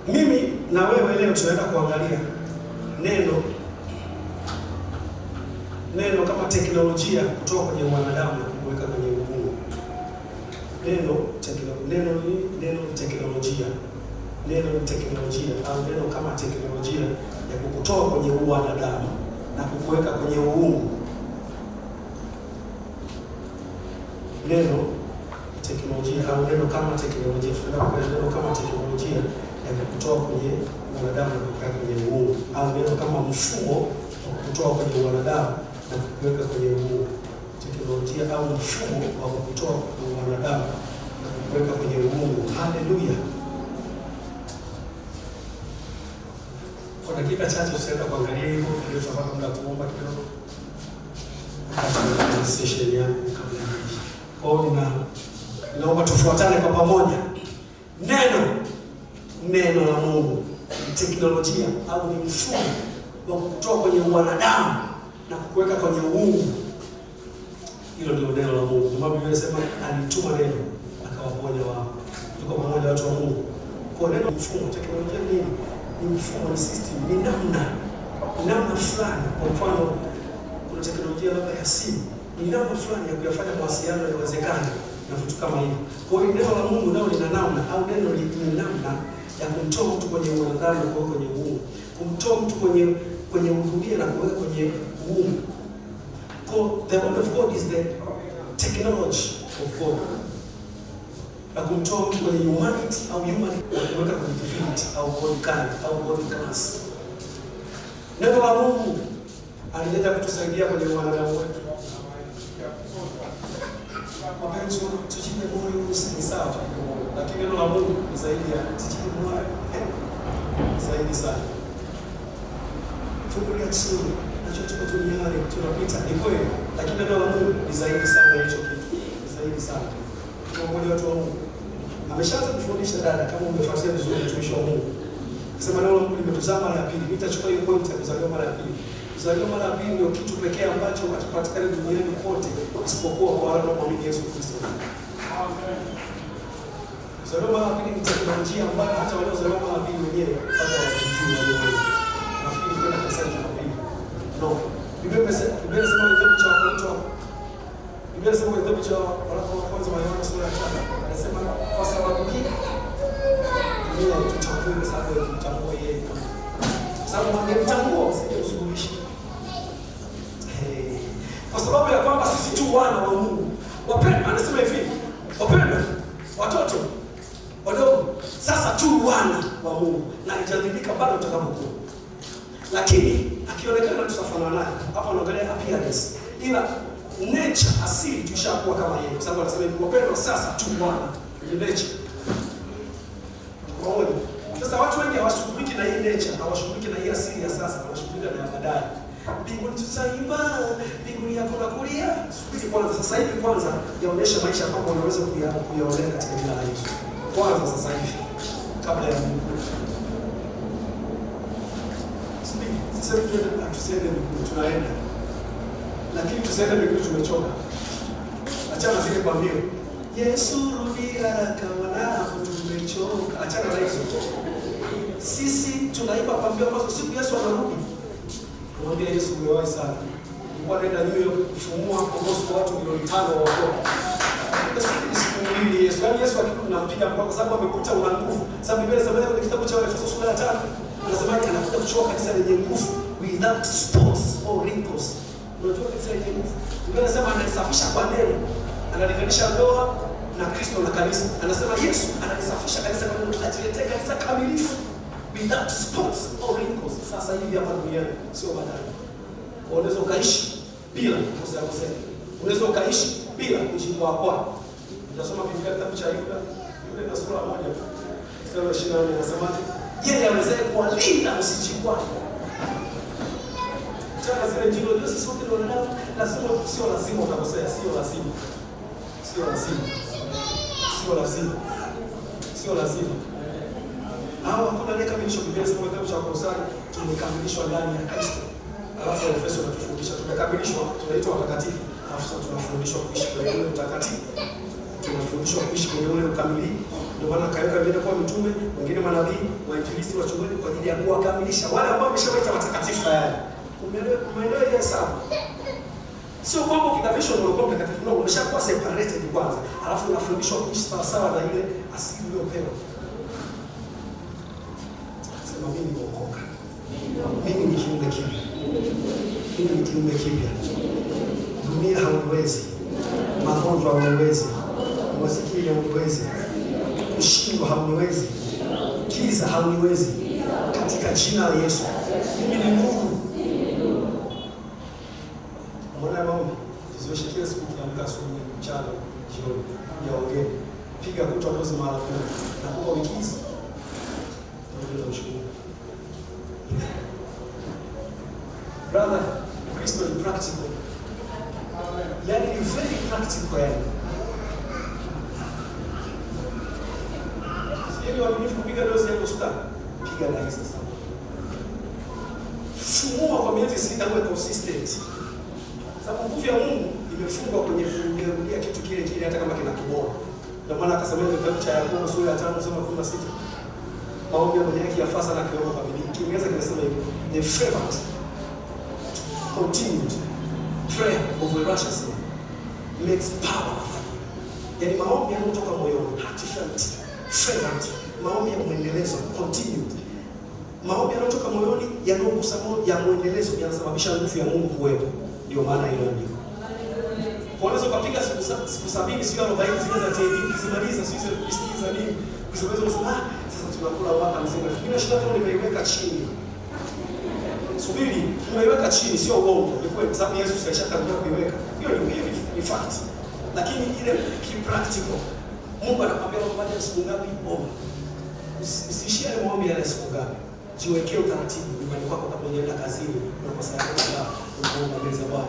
Mimi na wewe leo tunaenda kuangalia neno kama teknolojia kutoka kwenye wanadamu na kuweka kwenye Mungu. Neno ni teknolojia. Neno ni teknolojia au neno kama teknolojia ya kukutoa kwenye wanadamu na kukuweka kwenye uungu. Neno teknolojia au neno kama teknolojia, neno kama teknolojia ya kukutoa kwenye wanadamu na kukuweka kwenye uungu, au neno kama mfumo wa kukutoa kwenye wanadamu na kukuweka kwenye uungu. Teknolojia au mfumo wa kukutoa kwenye wanadamu na kukuweka kwenye uungu. Haleluya. Kwa dakika chache tutaenda kuangalia hivyo, ndio tutapata muda kuomba kidogo. Katika session yangu kabla ya hii. Kwa hiyo ninaomba tufuatane kwa pamoja. Neno la Mungu ni teknolojia au ni mfumo wa kutoa kwenye wanadamu na kukuweka kwenye uungu. Hilo ndio neno la Mungu. Kwa sababu Biblia inasema alituma neno akawaponya wao. Tuko pamoja watu wa Mungu. Kwa neno mfumo, teknolojia ni nini? Ni mfumo, ni system, ni namna fulani. Kwa mfano kuna teknolojia labda ya simu, ni namna fulani ya kuyafanya mawasiliano yawezekane na vitu kama hivyo. Kwa hiyo neno la Mungu nao lina namna au neno ni namna ya kumtoa mtu kwenye wanadamu na kuweka kwenye uungu. Kumtoa mtu kwenye udunia na kuweka kwenye uungu. So the word of God is the technology of God. Na kumtoa mtu kwenye humanity au human na kuweka kwenye divinity au God kind au God class. Neno la Mungu alileta kutusaidia kwenye wanadamu wetu. Wapenzi, tujipe moyo ni sawa. Lakini neno la Mungu ni zaidi ya tujipe moyo. Zaidi sana. Fungulia chini. Tuko duniani tunapita ni kweli, lakini neno la Mungu ni zaidi sana hicho kitu. Ni zaidi sana. Kwa mmoja watu wa Mungu ameshaanza kufundisha dada, kama umefuatilia vizuri mtumishi wa Mungu. Sema neno la Mungu limetuzaa mara ya pili. Nitachukua hiyo point ya kuzaliwa mara ya pili. Kuzaliwa mara ya pili ndio kitu pekee ambacho hakipatikani duniani kote isipokuwa kwa wale wanaoamini Yesu Kristo. Amen. Kuzaliwa mara ya pili ni teknolojia ambayo hata wale waliozaliwa mara ya pili wenyewe hata hawajui wao. Nafikiri kwenda kanisa no. Biblia inasema kitabu cha Wakorintho. Biblia inasema kitabu cha Waraka wa kwanza wa Yohana sura ya 5. Anasema kwa sababu hii dunia itutambue kwa sababu itutambue yeye. Kwa sababu wangemtambua usingemsuluhisha. Kwa sababu ya kwamba sisi tu wana wa Mungu. Wapendwa, anasema hivi. Wapendwa, watoto wadogo, sasa tu wana wa Mungu na itajadilika bado tutakapokuwa. Lakini akionekana tutafanana naye. Hapa anaangalia appearance. Ila nature asili tushakuwa kama yeye. Kwa sababu anasema hivi, wapendwa sasa tu wana ni nature. Kwa hiyo sasa watu wengi hawashughuliki na hii nature, hawashughuliki na hii asili ya sasa, hawashughulika na baadaye. Mbinguni tutaimba, mbinguni yako na kulia. Subiri kwanza, sasa hivi kwanza yaonesha maisha kwamba unaweza kuyaona katika jina la Yesu. Kwanza sasa hivi kabla ya Mungu. Sasa tusiende mbinguni, tunaenda. Lakini tusiende mbinguni tumechoka. Achana zile kwa mbio. Yesu rudi haraka wanao tumechoka. Achana na hizo. Sisi tunaimba kwa mbio ambazo siku Yesu anarudi. Kumwambia Yesu umewahi sana. Ulikuwa unaenda New York kufumua kuhusu watu milioni 5 waokoka. Yesu mwili Yesu. Yaani Yesu akikuwa tunampiga kwa sababu amekuta una nguvu. Sababu Biblia inasema kwenye kitabu cha Efeso sura ya 5. Anasema anakuja kuchukua kanisa lenye nguvu without spots or wrinkles. Unajua kanisa lenye nguvu. Biblia inasema analisafisha kwa neno. Analinganisha ndoa na Kristo na kanisa. Anasema Yesu analisafisha kanisa kwa neno, ajiletee kanisa kamilifu without spots or wrinkles. Sasa hivi hapa duniani sio baadaye. Unaweza ukaishi bila kukosea. Unaweza ukaishi bila kujikwaa. Tunasoma Biblia kitabu cha Yuda sura 1 mstari wa 24 anasema yeye awezaye kuwalinda msijikwae. Chana zile njilo ndio sisi wote ndio wanadamu, lazima sio lazima utakosea, sio lazima. Sio lazima. Sio lazima. Sio lazima. Hao hakuna kamilisho. Biblia inasema kitabu cha Kolosai tumekamilishwa ndani ya Kristo. Alafu Efeso inatufundisha tumekamilishwa, tunaitwa watakatifu. Alafu tunafundishwa kuishi kwenye ule utakatifu. Tunafundishwa kuishi kwenye ule ukamilifu. Ndio maana akaweka wengine kuwa mitume, wengine manabii, wainjilisti, wachungaji kwa ajili ya kuwakamilisha wale ambao wameshawaita watakatifu tayari. Umeelewa hiyo sawa? Sio kwamba ukikabishwa na ukombe mtakatifu, no, umeshakuwa separated kwanza, alafu unafundishwa kuishi sawa sawa na ile asili uliyopewa. Sema mimi nimeokoka. Mimi ni kiumbe kipya. Mimi ni kiumbe kipya. Dunia hauwezi. Magonjwa hauwezi. Masikini hauwezi. Kushindwa hauwezi. Kiza hauwezi. Katika jina la Yesu. Mimi ni nuru. Mbona maombi? Tuzoeshe kila siku tukiamka asubuhi, mchana, jioni, yaongee. Piga kutwa dozi mara kwa na kwa wiki hizi. Ndio tunashukuru. Brother, Kristo ni practical. Yani ni very practical yani. Sio waaminifu kupiga dozi ya hospitali. Piga na hizo sasa. Fumua kwa miezi 6 uwe consistent. Sababu nguvu ya Mungu imefungwa kwenye kurudia kitu kile kile hata kama kinakuboa. Ndio maana akasema ile kitabu cha Yakobo sura ya 5 sura ya 16. Maombi ya mwenye yafasa na kiomba kwa bidii. Kiingereza kinasema hivi, the fervent continued prayer of a righteous man makes power. Yani maombi yanayotoka moyoni, heartfelt, fervent, maombi ya muendelezo, continued. Maombi yanayotoka moyoni yanayogusa moyo ya muendelezo yanasababisha nguvu ya Mungu kuwepo. Ndio maana hiyo ndiko. Unaweza kupiga siku 70 sio 40 zile za TV ukizimaliza sio kusikiza nini? Ukisema sasa tunakula mwaka mzima. Kila shida kama nimeiweka chini. Subiri, nimeiweka chini sio uongo. Ni kweli sababu Yesu alishatangulia kuiweka. Hiyo ni fact. Lakini ile practical. Mungu anakuambia unapata siku ngapi omba. Usiishie maombi ya siku ngapi. Jiwekee utaratibu nyumbani kwako unapoenda kazini, unaposafiri unaomba mbele za Bwana.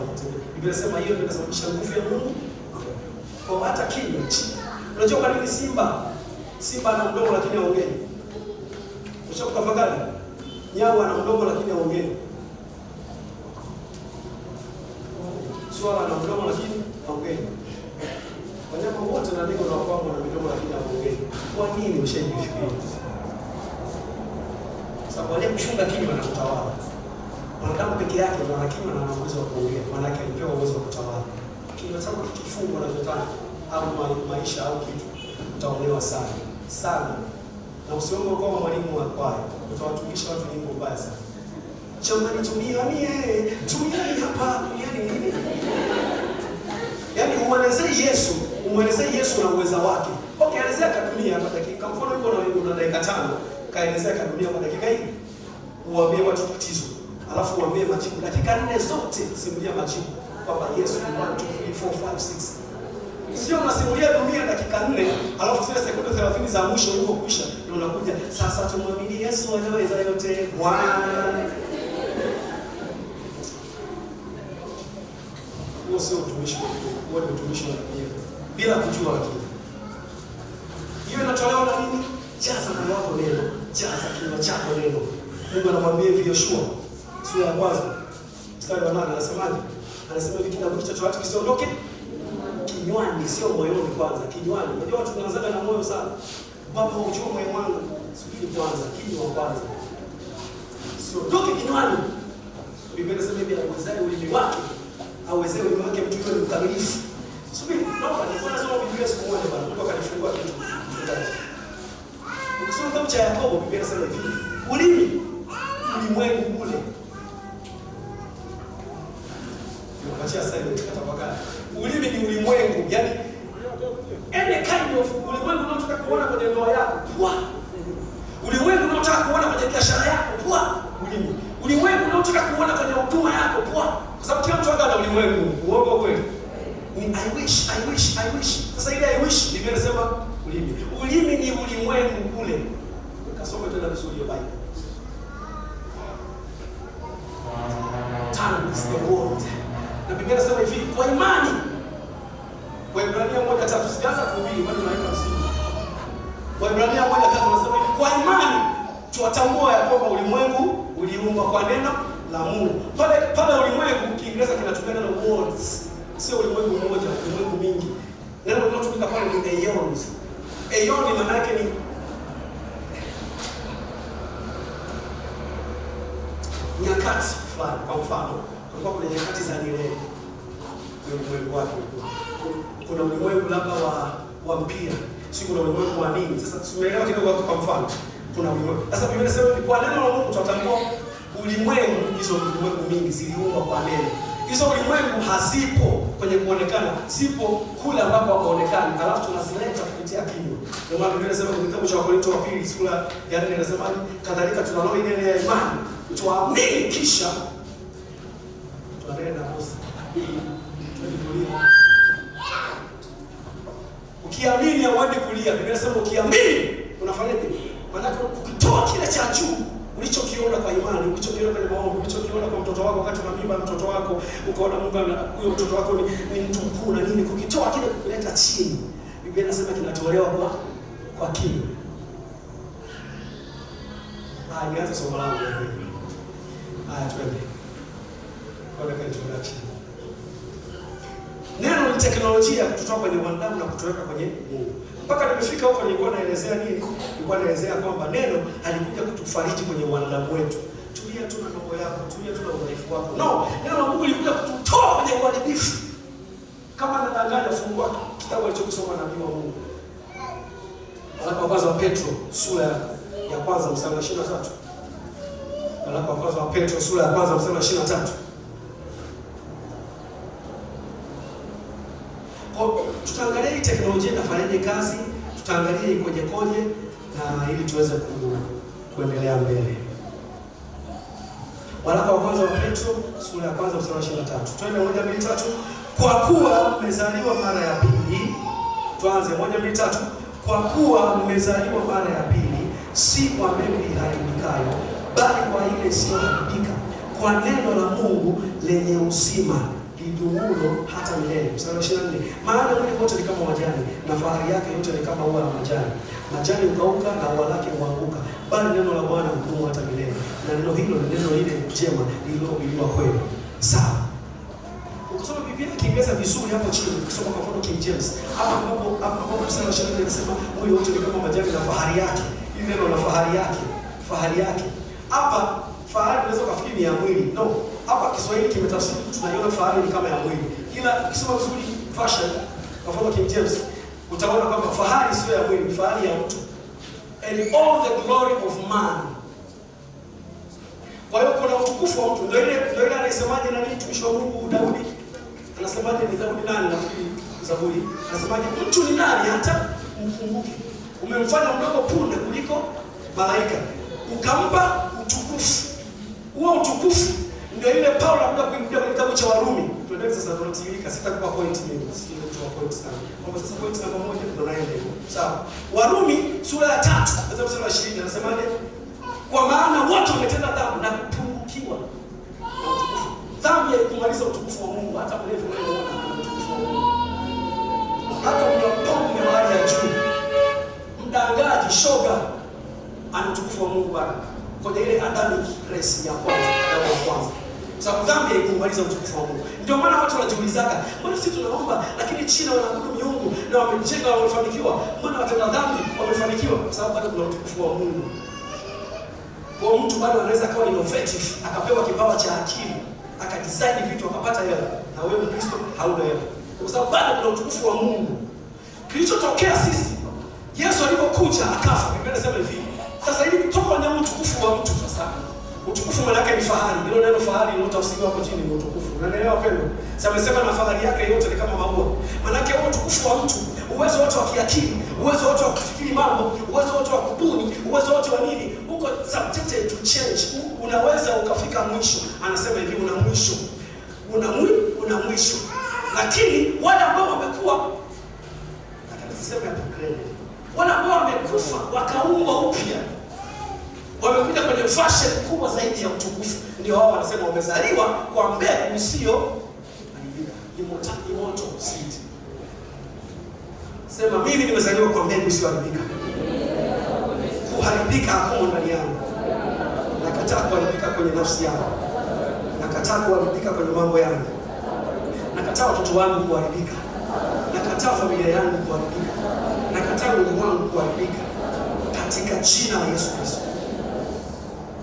Biblia inasema hiyo ndio inasababisha nguvu ya Mungu. Kwa hata kinywa. Unajua kwa nini Simba ana mdomo lakini haongei? Ushakutafakari? Nyau ana mdomo lakini haongei. Swala ana mdomo lakini haongei. Wanyama wote na ndege wanaofahamu wana midomo lakini haongei. Kwa nini ushajifikiria? Sababu wale kufunga kinywa na kutawala. Mwanadamu peke yake ana kinywa na ana uwezo wa kuongea. Maana yake alipewa uwezo wa kutawala. Kinywa chako kikifungwa na shetani au maisha au kitu, utaonewa sana. Sana. Na usiombe kwa mwalimu wa kwaya. Utawatumisha watu nyimbo mbaya sana. Jamani tumiani hapa, tumiani nini? Yaani umwelezee Yesu na uweza wake. Okay, elezea kadunia hapa dakika. Mfano yuko na dakika 5. Kaelezea kadunia kwa dakika hii. Uambie watu tatizo. Alafu uambie majibu. Dakika 4 zote simulia majibu. Kwamba Yesu ni 1 2 3 4 5 6. Sio unasimulia dunia dakika 4, alafu zile sekunde 30 za mwisho ulipokwisha ndio unakuja sasa tumwamini Yesu anaweza yote. Huo sio utumishi wa Mungu, huo ni utumishi wa dunia. Bila kujua lakini. Hiyo inatolewa na nini? Jaza moyo wako neno, jaza kinywa chako neno. Mungu anamwambia hivi Yoshua sura ya 1 mstari wa 8 anasemaje? Anasema hivi kitabu cha watu kisiondoke kinywani, sio moyoni kwanza, kinywani. Unajua watu tunaanza na moyo sana. Baba ujue moyo wangu, subiri kwanza, kinywa kwanza. Sio toke kinywani. Biblia inasema hivi awezaye ulimi wake, awezaye ulimi wake mtu yule mkamilifu. Subiri, naomba nikuona soma Biblia siku moja bwana, Mungu akanifungua kitu. Ukisoma kitabu cha Yakobo, Biblia inasema hivi, ulimi ulimwengu ule. Unapachia silent tafakari. Ulimi ni ulimwengu, yani any kind of ulimwengu unataka kuona kwenye ndoa yako, pwa. Ulimwengu unataka kuona kwenye biashara yako, pwa. Ulimi. Ulimwengu unataka kuona kwenye huduma yako, pwa. Kwa sababu kila mtu ana ulimwengu. Uongo kweli? Ni I wish. Sasa ile I wish Biblia inasema ulimi. Ulimi ni ulimwengu ule. Kasome tena vizuri hiyo Bible. Tongue is the word. Na Biblia inasema hivi, kwa imani. Waebrania 1:3 sijaanza kuhubiri bado naenda msingi. Waebrania 1:3 nasema hivi, kwa imani tuwatambua ya kwamba ulimwengu uliumbwa kwa neno la Mungu. Pale ulimwengu Kiingereza kinatumia neno words. Sio ulimwengu mmoja, ulimwengu mingi. Neno linalotumika pale ni aeons. Eoni maana yake ni nyakati fulani. Kwa mfano, kulikuwa kuna nyakati za Nyerere. Ulimwengu wake. Kuna ulimwengu labda wa mpira. Si kuna ulimwengu wa nini? Sasa tumeelewa kidogo kwa mfano. Kuna ulimwengu. Sasa Biblia inasema ni kwa neno la Mungu tutatambua ulimwengu, hizo ulimwengu mingi ziliumbwa kwa neno. Hizo ulimwengu hazipo kwenye kuonekana, zipo kule ambapo hapaonekani, alafu tunazileta kupitia kinywa. Ndio maana Biblia inasema kwenye kitabu cha Wakorintho wa pili sura ya 4 inasema kadhalika tunalo ile ya imani, tuamini kisha tunaenda Musa. Ukiamini hauendi kulia. Biblia inasema ukiamini unafanyaje? Maana ukitoa kile cha juu ulichokiona kwa imani, ulichokiona kwenye maombi, ulichokiona kwa mtoto wako wakati una mimba mtoto wako, ukaona Mungu huyo mtoto wako ni mtu mkuu na nini, kukitoa kile kuleta chini. Biblia inasema kinatolewa kwa kinywa. Nianze somo langu leo. Twende. Kwa dakika introduction. Neno ni teknolojia kutoka kwenye wanadamu na kutoweka kwenye Mungu. Mpaka nimefika huko nilikuwa naelezea nini? Nilikuwa naelezea kwamba neno halikuja kutufariji kwenye wanadamu wetu. Tulia tu na mambo yako, tulia tu na udhaifu wako. No, neno la Mungu lilikuja kututoa kwenye uharibifu. Kama nadanganya, fungua kitabu alichokisoma nabii wa Mungu. Waraka wa kwanza wa Petro sura ya kwanza mstari wa 23. Waraka wa kwanza wa Petro sura ya kwanza mstari wa 23. Tutaangalia hii teknolojia inafanyaje kazi, tutaangalia ikoje na ili tuweze kuendelea mbele. Waraka wa kwanza wa Petro sura ya kwanza mstari wa 23. Twende 1 2 3. Kwa kuwa mmezaliwa mara ya pili. Tuanze 1 2 3. Kwa kuwa mmezaliwa mara ya pili, si kwa mbegu iharibikayo, bali kwa ile isiyoharibika, kwa neno la Mungu lenye uzima lidumulo hata milele. Mstari wa 24. Maana mwili wote ni kama majani, na fahari yake yote ni kama ua la majani. Majani hukauka na ua lake huanguka, bali neno la Bwana hudumu hata milele. Na neno hilo ni neno lile jema lililohubiriwa kwenu. Sawa. Ukisoma Biblia Kiingereza vizuri hapo chini, ukisoma kwa mfano King James, hapo mstari wa 24 inasema mwili wote ni kama majani na fahari yake. Hili neno la fahari yake. Hapa fahari unaweza kufikiri ni ya mwili. No. Hapa Kiswahili kimetafsiri tunaiona fahari ni kama ya mwili. Ila ukisoma vizuri version kwa mfano King James, utaona kwamba fahari sio ya mwili, fahari ya mtu. And all the glory of man. Kwa hiyo kuna utukufu wa mtu. Ndio ile anasemaje nani mtumishi wa Mungu Daudi? Anasemaje ni Daudi nani nafikiri Zaburi? Anasemaje mtu ni nani hata mkumbuke? Umemfanya mdogo punde kuliko malaika. Ukampa utukufu. Huo utukufu ndio ile Paulo anakuja kuingia kwenye kitabu cha Warumi. Tuendelee sasa tunatiririka, sitakupa point mimi. Sio kutoa point sana. Kwa sasa point namba 1 ndio naenda hivyo. Sawa. Warumi sura ya 3, mstari wa 20 anasemaje? Kwa maana wote wametenda dhambi na kupungukiwa na utukufu. Dhambi haikumaliza utukufu wa Mungu, hata mlevu unaona utukufu wa Mungu. Hata mnyapombe wa hali ya juu, mdangaji, shoga, ana utukufu wa Mungu bado. Kwenye ile Adamic race ya kwanza. Sababu dhambi haikumaliza utukufu wa Mungu. Ndio maana watu wanajiulizaga, mbona sisi tunaomba lakini China wanaabudu miungu na wamejenga wamefanikiwa? Mbona watenda dhambi wamefanikiwa? Kwa sababu bado kuna utukufu wa Mungu. Kwa mtu bado anaweza kuwa innovative, akapewa kipawa cha akili, akadesign vitu akapata hela, na wewe Mkristo hauna hela. Kwa sababu bado kuna utukufu wa Mungu. Kilichotokea sisi, Yesu alipokuja akafa, Biblia inasema hivi. Sasa ili kutoka kwenye utukufu wa mtu sasa. Utukufu maana yake ni fahari. Hilo neno fahari linatafsiriwa hapo chini ni utukufu. Unaelewa pendo? Sasa amesema na fahari yake yote ni kama maua. Maana yake huo utukufu wa mtu, uwezo wote wa kiakili, uwezo wote wa kufikiri mambo, uwezo wote wa kubuni, uwezo wote wa nini, uko subjected to change. Unaweza ukafika mwisho. Anasema hivi una mwisho. Una mwisho. Lakini wale ambao wamekuwa wale ambao wamekufa wakaumbwa upya, wamekuja kwenye fashion kubwa zaidi ya utukufu. Ndio wao wanasema wamezaliwa kwa mbegu isiyo immortal seed. Sema mimi nimezaliwa kwa mbegu isiyoharibika. Kuharibika hakuna ndani yangu. Nakataa kuharibika kwenye nafsi yangu. Nakataa kuharibika kwenye mambo yangu. Nakataa watoto wangu kuharibika. Nakataa familia yangu kuharibika. Nakataa nakataa mwili wangu kuharibika katika jina la Yesu Kristo.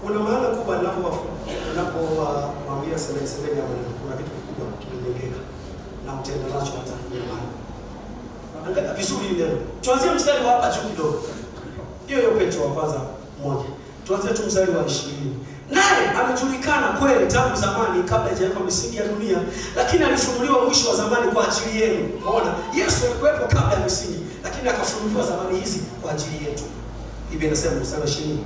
Kuna maana kubwa ninapomwambia semeni ya Mungu, kuna kitu kikubwa kimejengeka na mtenda nacho hata imani. Angalia vizuri ile. Tuanzie mstari wa hapa juu kidogo. Hiyo Petro wa kwanza 1. Tuanzie tu mstari wa 20. Naye amejulikana kweli tangu zamani kabla haijawekwa misingi ya dunia, lakini alifunuliwa mwisho wa zamani kwa ajili yenu. Unaona? Yesu alikuwepo kabla ya misingi, lakini akafunuliwa zamani hizi kwa ajili yetu. Biblia inasema mstari wa 21,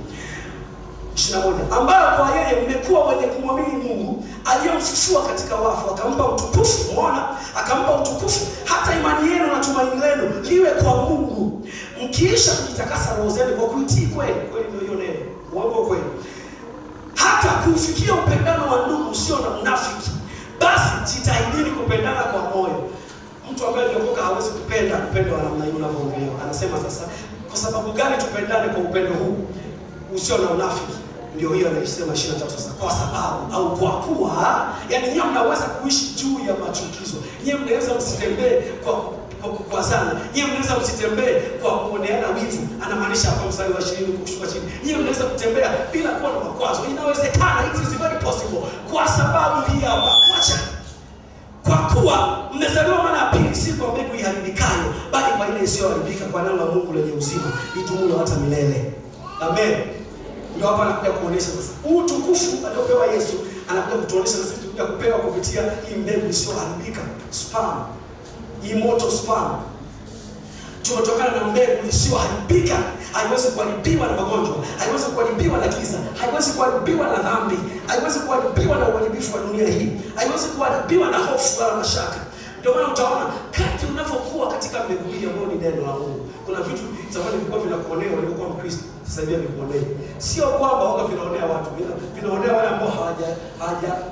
ambayo kwa yeye mmekuwa wenye kumwamini Mungu aliyemfufua katika wafu, akampa utukufu. Unaona? Akampa utukufu hata imani yenu na tumaini lenu liwe kwa Mungu, mkiisha kujitakasa roho zenu kwa kuitii kweli. Kweli ndio hiyo neno. Uongo kweli. Hata kufikia upendano wa ndugu usio na unafiki. Basi jitahidini kupendana kwa moyo. Mtu ambaye aliokoka hawezi kupenda upendo wa namna hiyo unavyoongea. Anasema sasa, kwa sababu gani tupendane kwa upendo huu usio na unafiki? Ndio hiyo anasema 23 sasa. Kwa sababu au kwa kuwa, yani nyinyi mnaweza kuishi juu ya machukizo. Nyinyi mnaweza msitembee kwa sana. Nyinyi mnaweza msitembee kwa kuoneana wivu. Anamaanisha hapa mstari wa 20 kushuka chini. Nyinyi mnaweza kutembea bila kuwa na makwazo. Inawezekana, it is very possible. Kwa sababu hii hapa, acha. Kwa kuwa mmezaliwa mara ya pili, si kwa mbegu iharibikayo, bali kwa ile isiyoharibika, kwa neno la Mungu lenye uzima, lidumulo hata milele. Amen. Ndio hapa anakuja kuonesha sasa utukufu aliopewa Yesu, anakuja kutuonesha sisi tukuja kupewa kupitia hii mbegu isiyoharibika, sperm, immortal sperm. Tumetokana na mbegu isiyoharibika, haiwezi kuharibiwa na magonjwa, haiwezi kuharibiwa na giza, haiwezi kuharibiwa na dhambi, haiwezi kuharibiwa na uharibifu wa dunia hii, haiwezi kuharibiwa na hofu wala mashaka. Ndio maana utaona kadri unavyokuwa katika mbegu hii ambayo ni neno la Mungu. Kuna vitu zamani vilikuwa vinakuonea waliokuwa Mkristo, sasa hivi vinakuonea. Sio kwamba wao vinaonea watu, vinaonea wale ambao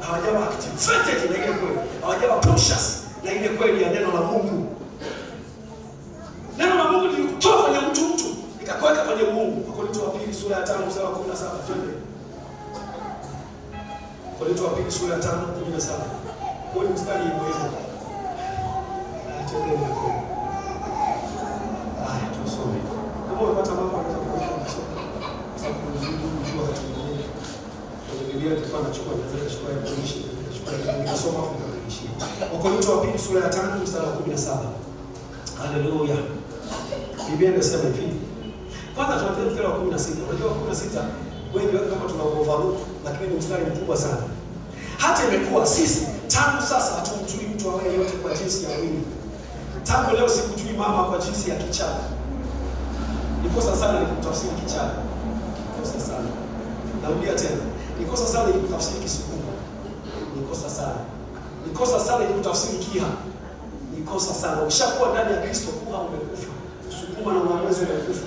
hawajawa activated na ile kweli, hawajawa conscious na ile kweli ya neno la Mungu. Neno la Mungu lilikutoa kwenye mtu likakuweka kwenye Mungu. Wakorintho wa 2 sura ya 5 mstari wa 17. Twende. Wakorintho wa 2 sura ya 5:17. Kwa hiyo mstari hivyo. Twende hapo. Tusome. Kama unapata mambo unaweza kusoma. Sababu unajua watu wengine. Kwa Biblia tulikuwa tunachukua tunachukua ya kuishi. Tunasoma hapo kwa kuishi. Wakorintho wa 2 sura ya 5 mstari wa 17. Haleluya. Biblia inasema hivi. Kwanza tuanze mstari wa 16. Unajua 16 wengi wao kama tunaoverlook, lakini ni mstari mkubwa sana. Hata imekuwa sisi tangu sasa hatumjui mtu awaye yote kwa jinsi ya mwili. Tangu leo sikujui mama kwa jinsi ya kichaka. Nikosa sana nikutafsiri kichaka. Nikosa sana. Narudia tena. Nikosa sana nikutafsiri Kisukuma. Nikosa sana. Nikosa sana nikutafsiri Kiha. Nikosa sana. Ukishakuwa ndani ya Kristo kuwa umekufa. Sukuma na Mwanamwezi umekufa.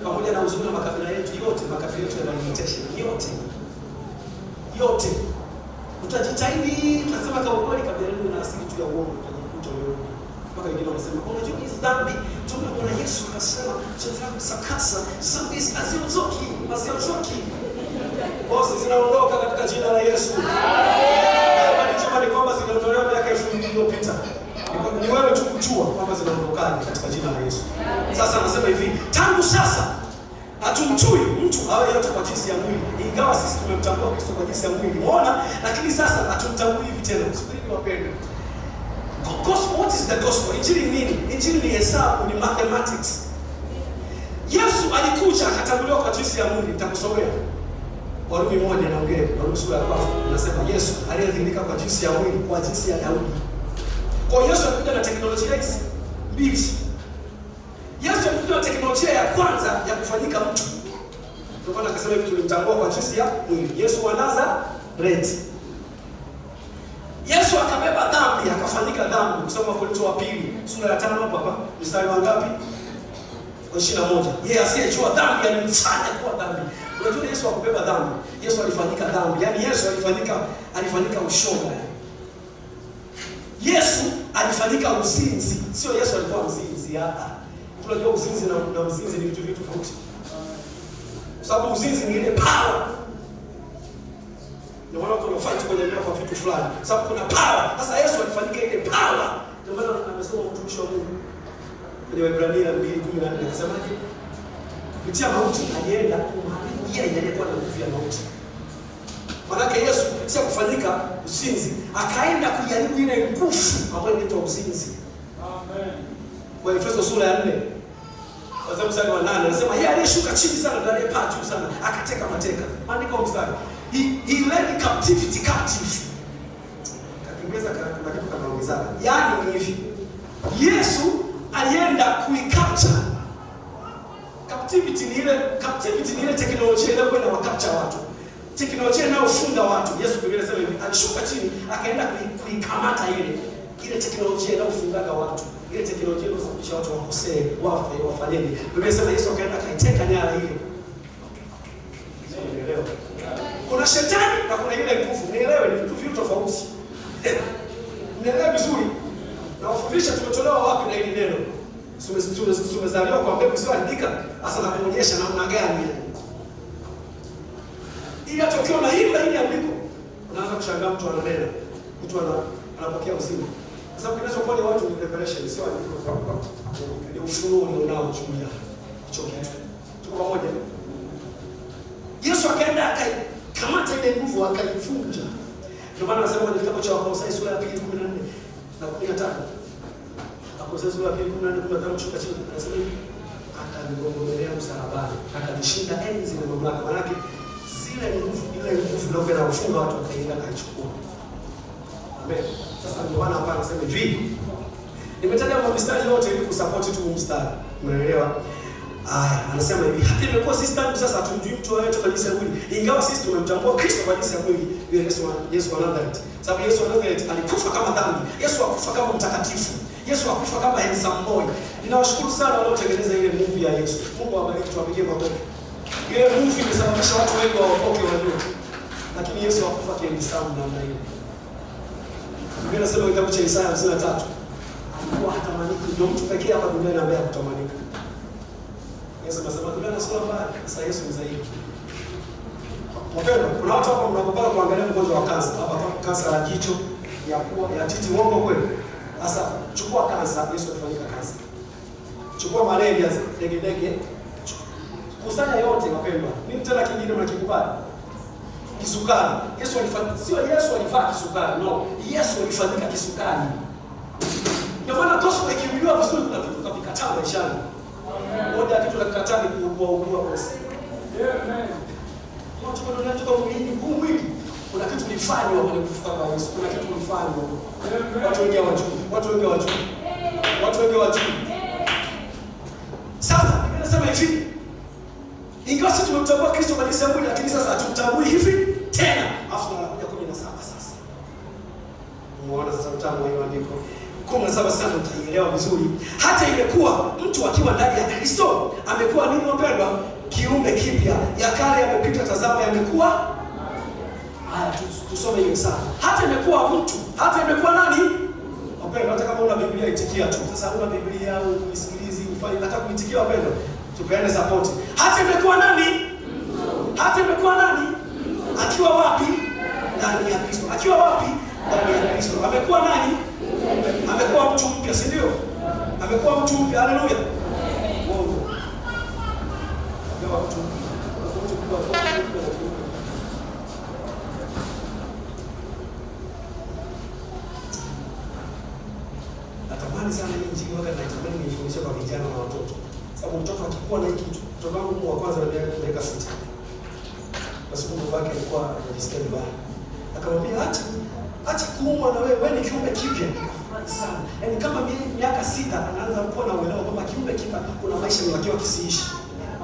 Pamoja na uzuri wa makabila yetu yote, makabila yetu ya limitation yote. Utajitahidi, tunasema kama kweli kabila yetu na asili tu ya uongo, utajikuta wewe. Mpaka wengine wanasema, "Unajua hizi dhambi, tunaona Yesu akasema, tunataka sakasa, dhambi haziondoki, haziondoki." Bosi zinaondoka katika jina la Yesu. Habari njema ni kwamba zinaondolewa miaka 2000 iliyopita. Ni wewe tu kujua kwamba zinaondokaje katika jina la Yesu. Sasa anasema hivi, tangu sasa hatumjui mtu awe yote kwa jinsi ya mwili. Ingawa sisi tumemtambua Kristo kwa jinsi ya mwili. Umeona? Lakini sasa hatumtambui hivi tena. Subiri wapende. Gospel, what is the gospel? Injili ni nini? Injili ni hesabu, ni mathematics. Yesu alikuja akatambuliwa kwa jinsi ya mwili. Nitakusomea. Warumi 1 naongea. Warumi sura ya 1 inasema Yesu aliyedhihirika kwa jinsi ya mwili, kwa jinsi ya Daudi. Kwa Yesu alikuja na teknolojia hizi mbili. Yesu alikuja na teknolojia ya kwanza ya kufanyika mtu. Ndio maana akasema hivi, tulimtambua kwa jinsi ya mwili. Yesu wa Nazareti. Yesu akabeba dhambi, akafanyika dhambi. Kusoma Wakorintho wa 2 sura ya 5 hapa, mstari wa ngapi? 21. Yeye asiyejua dhambi alimfanya kuwa dhambi. Unajua Yesu hakubeba dhambi. Yesu alifanyika dhambi. Yaani Yesu alifanyika ushoga. Yesu alifanyika uzinzi. Sio Yesu alikuwa mzinzi hapa. Tunajua uzinzi na uzinzi ni vitu tofauti. Kwa sababu uzinzi ni ile power. Ndio maana kuna fight kwenye ndoa kwa vitu fulani. Sababu kuna power. Sasa Yesu alifanyika ile power. Ndio maana amesema mtumishi wa Mungu. Kwenye Waebrania 2:14 akasemaje? Kupitia mauti alienda kumharibu yeye aliyekuwa na nguvu ya mauti. Maana Yesu kupitia kufanyika uzinzi akaenda kujaribu ile nguvu ambayo inaitwa uzinzi. Amen. Kwa Efeso sura ya 4 kwa sababu mstari wa 8 anasema yeye aliyeshuka chini sana na aliyepaa juu sana akateka mateka. Andika mstari. He led captivity captive. Kakiongeza kuna kitu kanaongezana. Yaani ni hivi. Yesu alienda kuicapture. Captivity ni ile teknolojia ile kwenda wakapcha watu. Teknolojia inayofunga watu. Yesu Biblia inasema hivi, alishuka chini akaenda kuikamata ile teknolojia inayofunga watu. Ile teknolojia inayosababisha watu wakosee, wafanyeje. Biblia inasema Yesu akaenda kaiteka nyara ile. Unaelewa? Kuna shetani na kuna ile nguvu. Nielewe ni vitu viwili tofauti. Nielewe vizuri. Na wafundisha tumetolewa wapi na hili neno? Tumezaliwa kwa mbegu isiyoharibika. Sasa nakuonyesha namna gani. Ili atokeo na hili andiko. Unaanza kushangaa mtu ananena. Mtu anapokea uzima. Kwa sababu kinachokuwa ni watu ni revelation, sio andiko kwa sababu ni ufunuo unao juu ya hicho kitu. Tuko pamoja. Yesu akaenda akaikamata ile nguvu akaifunja. Ndio maana anasema kwenye kitabu cha Wakolosai sura ya 2:14 na 15. Wakolosai sura ya 2:14 kushuka chini anasema akanigongolea msalabani, akanishinda enzi na mamlaka. Maana yake ile nguvu ndio kwenda kufunga watu akaenda kaichukua. Amen. Sasa ndio maana hapa anasema hivi. Nimetaja kwa mistari yote ili kusupport tu mstari. Umeelewa? Anasema hivi, hata imekuwa sisi tangu sasa hatumjui mtu yote kwa jinsi ya mwili. Ingawa sisi tumemtambua Kristo kwa jinsi ya mwili, Yesu wa Nazareth. Sababu Yesu wa Nazareth alikufa kama dhambi. Yesu hakufa kama mtakatifu. Yesu hakufa kama handsome boy. Ninawashukuru sana waliotengeneza ile movie ya Yesu. Mungu awabariki, tuwapigie makofi. Ile movie imesababisha watu wengi waokoke wajue. Lakini Yesu hakufa kihandsome namna hiyo. Biblia inasema kitabu cha Isaya 53. Alikuwa hatamaniki, ndio mtu pekee hapa duniani ambaye hakutamanika. Yesu anasema kuna sura mbaya, sasa Yesu ni zaidi. Wapendwa, kuna watu hapa mnapopaka kuangalia mgonjwa wa kansa, hapa kansa la jicho, ya pua, ya titi, uongo kweli. Sasa chukua kansa, Yesu alifanyika kansa. Chukua malaria, degedege. Kusanya yote wapendwa. Nini tena kingine mnakikubali? Kisukari. Yesu alifanya, sio Yesu alifanya kisukari, no. Yesu alifanyika kisukari. Ndio maana gospel ikihubiriwa vizuri kuna vitu kapikataa maishani. Moja kitu la kikataa ni kuugua basi. Amen. Watu wanataka mwili. Kuna kitu kilifanywa kwenye kufufuka kwa Yesu. Kuna kitu kilifanywa. Watu wengi wajui. Sasa ninasema hivi. Ingawa sisi tumemtambua Kristo kwa jinsi ya mwili, lakini sasa hatumtambui hivi tena. Afu tunakuja 17 sasa. Muone sasa utamu hiyo andiko. 17 sana utaielewa vizuri. Hata imekuwa mtu akiwa ndani ya Kristo amekuwa nini wapendwa? Kiumbe kipya. Ya kale yamepita, tazama yamekuwa. Haya tusome hiyo sana. Hata imekuwa nani? Wapendwa, hata kama una Biblia itikia tu. Sasa una Biblia au uisikilizi ufanye hata kuitikia wapendwa. Tupeane support. Hata imekuwa nani? Akiwa wapi? Ndani ya Kristo. Akiwa wapi? Ndani ya Kristo. Amekuwa nani? Amekuwa mtu mpya, si ndio? Amekuwa mtu mpya. Haleluya. Mungu. Amekuwa mtu mpya. Natamani sana hii injili wakati naitamani nifundishe kwa vijana na watoto. Sababu mtoto akikuwa na hiki kitu, mtoto wangu wa kwanza na miaka 6. Basi baba yake alikuwa anajisikia vibaya. Akamwambia acha kuumwa na wewe ni kiumbe kipya. Sana. Yaani kama miaka 6 anaanza kuwa na uelewa kwamba kiumbe kipya kuna maisha yanakiwa kisiishi.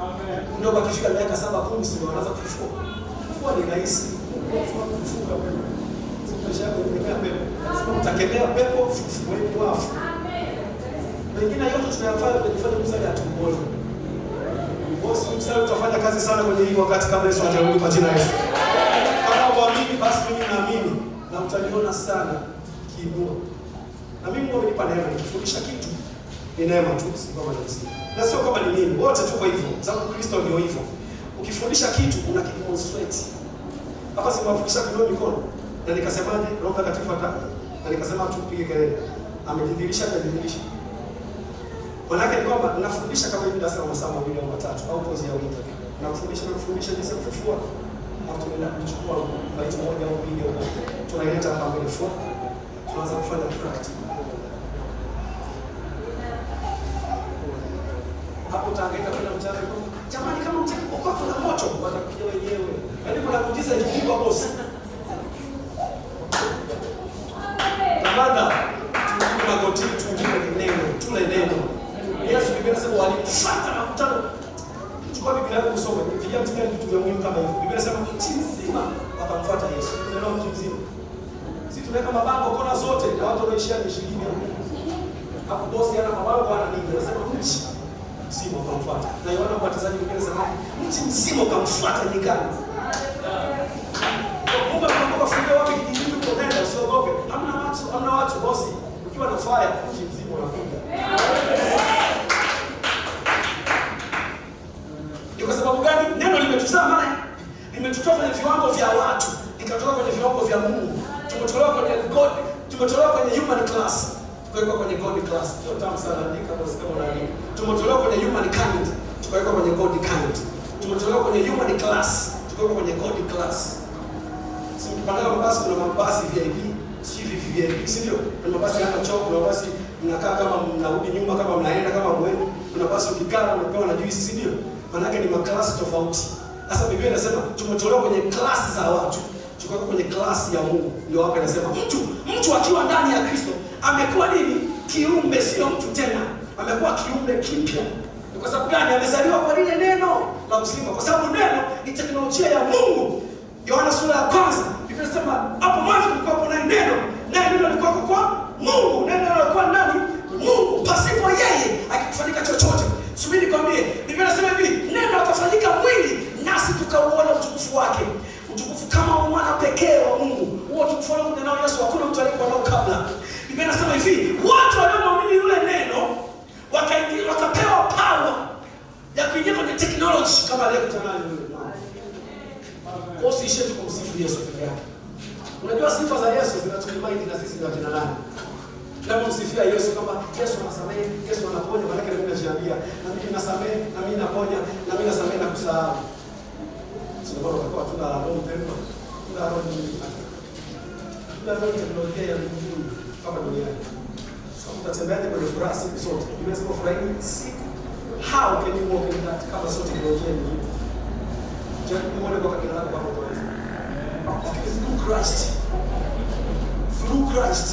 Amen. Ndio akifika miaka 7 10 sio anaanza kufufua. Kufufua ni rahisi. Kufufuka wewe. Sio yako kukemea pepo. Utakemea pepo fufueni wafu. Amen. Wengine yote tunayafanya kujifanya msali atumboni. Bosi msali utafanya kazi sana kwenye hii wakati kama Yesu atarudi kwa jina la Yesu. Kama uamini basi mimi naamini na utaniona sana kiinua. Na mimi Mungu amenipa neema nikifundisha kitu ni neema tu, si kama ni msingi. Na sio kama ni nini, wote tuko hivyo. Sababu Kristo ndio hivyo. Ukifundisha kitu unakidemonstrate. Hapa simwafundisha kwa mikono. Na nikasemaje? Roho Mtakatifu na nikasema tupige kelele. Amejidhihirisha. Maana ni kwamba nafundisha kama hivi darasa la masaa mawili au matatu au kozi ya wiki. Nakufundisha jinsi ya kufufua. Hapo tunaenda kuchukua maiti moja au mbili au tunaileta hapa mbele fua. Tunaanza kufanya practice. Hapo utaangaika kwenda mtaani kwa jamani, kama mtaki kwa kuna moto watakuja wenyewe. Yaani kuna kujiza ikipigwa bosi. Kamanda, tuna magoti tuingie neno, tule neno. Yesu Biblia inasema walifuata makutano. Chukua Biblia yako usome. Biblia mstari vitu vya muhimu kama hivi. Biblia inasema mtu mzima wakamfuata Yesu. Neno mtu mzima. Sisi tunaweka mabango kona zote na watu wanaishia ni shilingi. Hapo bosi ana mabango ana nini? Anasema mtu mzima ukamfuata. Na Yohana Mbatizaji Biblia inasema mtu mzima ukamfuata nyikani. Mungu anakufungia wapi kijijini uko nenda usiogope. Hamna watu bosi. Ukiwa na fire mtu mzima unakuja. Ni kwa sababu gani? Neno limetuzaa maana limetutoa kwenye viwango vya watu, likatoka kwenye viwango vya Mungu. Tumetolewa kwenye God, tumetolewa kwenye human class. Tukawekwa kwenye God class. Ndio tamu sana andika bosi kama unaandika. Tumetolewa kwenye human kind, tukawekwa kwenye God kind. Tumetolewa kwenye human class, tukawekwa kwenye God class. Sipanda mabasi, kuna mabasi VIP, VIP, si ndio? Kuna mabasi yana choo, kuna mabasi mnakaa kama mnarudi nyuma, kama mnaenda kama mweni. Kuna basi ukikaa unapewa na juice, si ndio? Maana ni maklasi tofauti. Sasa Biblia inasema tumetolewa kwenye klasi za watu, tuko kwenye klasi ya Mungu. Ndio hapa inasema mtu akiwa ndani ya Kristo amekuwa nini? Kiumbe, sio mtu tena. Amekuwa kiumbe kipya. Ni kwa sababu gani? Amezaliwa kwa lile neno la uzima. Kwa sababu neno ni teknolojia ya Mungu. Yohana sura ya 1, Biblia inasema hapo mwanzo kulikuwa na neno, na neno lilikuwa kwa Mungu. Neno lilikuwa ndani Mungu. Pasipo yeye akifanyika chochote. Subiri nikwambie, Biblia inasema hivi, neno akafanyika mwili nasi tukauona utukufu wake. Utukufu kama mwana pekee wa Mungu. Huo utukufu ule nao Yesu hakuna mtu aliyekuwa nao kabla. Biblia inasema hivi, watu waliomwamini yule neno wakapewa power ya kuingia kwenye technology kama leo tunanayo yule. Kwa usiishie tu kumsifu Yesu pekee yake. Unajua sifa za Yesu zinatumimaidi na sisi ni wakina nani? Kama msifia Yesu kama Yesu anasamehe, Yesu anaponya, maana yake mimi najiambia, na mimi nasamehe, na mimi naponya, na mimi nasamehe na kusahau. Sio bora kwa tuna roho mpendwa. Tuna roho nyingi. Tuna roho teknolojia ya mbinguni kama duniani. Sasa tutatembea kwenye furaha siku zote. Nimesema furaha siku. How can you walk in that kama sio teknolojia nyingine? Jambo moja kwa kila lako hapo tuweza. Through Christ. Through Christ.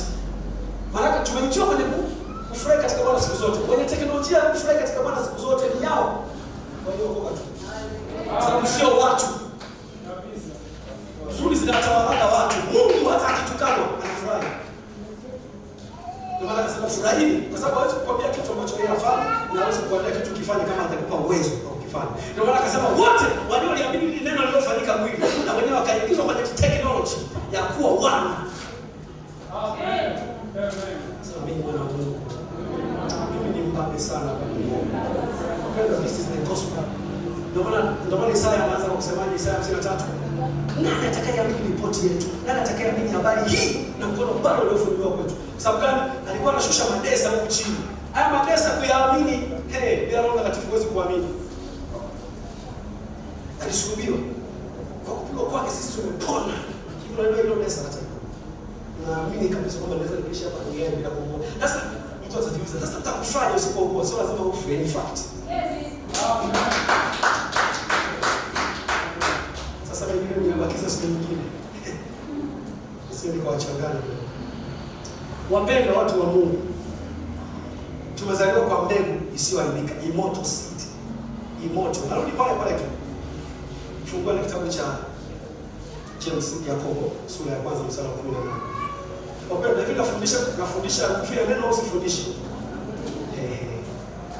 Maana tumemtoa kwenye kufurahi katika Bwana siku zote. Kwenye teknolojia kufurahi katika Bwana siku zote ni yao. Waliokoka tu. Sababu sio watu. Kabisa. Zuri zinatawala watu. Mungu hataki tukano, anafurahi. Ndio maana akasema furahini, kwa sababu hawezi kukwambia kitu ambacho yeye afanye, na hawezi kukwambia kitu kifanye kama atakupa uwezo wa kufanya. Ndio maana akasema wote walioliamini hili neno lililofanyika mwili na wenyewe wakaingizwa kwenye technology ya kuwa wana. Amen. Sasa mimi mwana wa Mungu. Mimi ni mbabe sana kwa Mungu. This is the gospel. Ndio maana Isaya anaanza kusemaje? Isaya 53. Nani atakayeamini ripoti yetu? Nani atakayeamini habari hii na mkono bado uliofunuliwa kwetu? Sababu gani? Alikuwa anashusha madesa huko chini. Haya madesa kuyaamini, bila Roho Mtakatifu huwezi kuamini. Alisulubiwa. Kwa kupigwa kwake sisi tumepona. Hivyo ndio desa hata. Naamini kabisa kwamba naweza kuishi hapa duniani bila kuugua. Sasa mtu atajiuliza, sasa utakufanya usipougua, sio lazima ufe in fact. Sasa wengine nimebakiza siku nyingine. Sio ni kwa wachanganya. Wapendwa watu wa Mungu. Tumezaliwa kwa mbegu isiyoharibika, immortal seed. Immortal. Narudi pale tu. Fungua na kitabu cha James Yakobo sura ya 1 mstari wa 18. Wapendwa, hivi nafundisha kufia neno au sifundishe?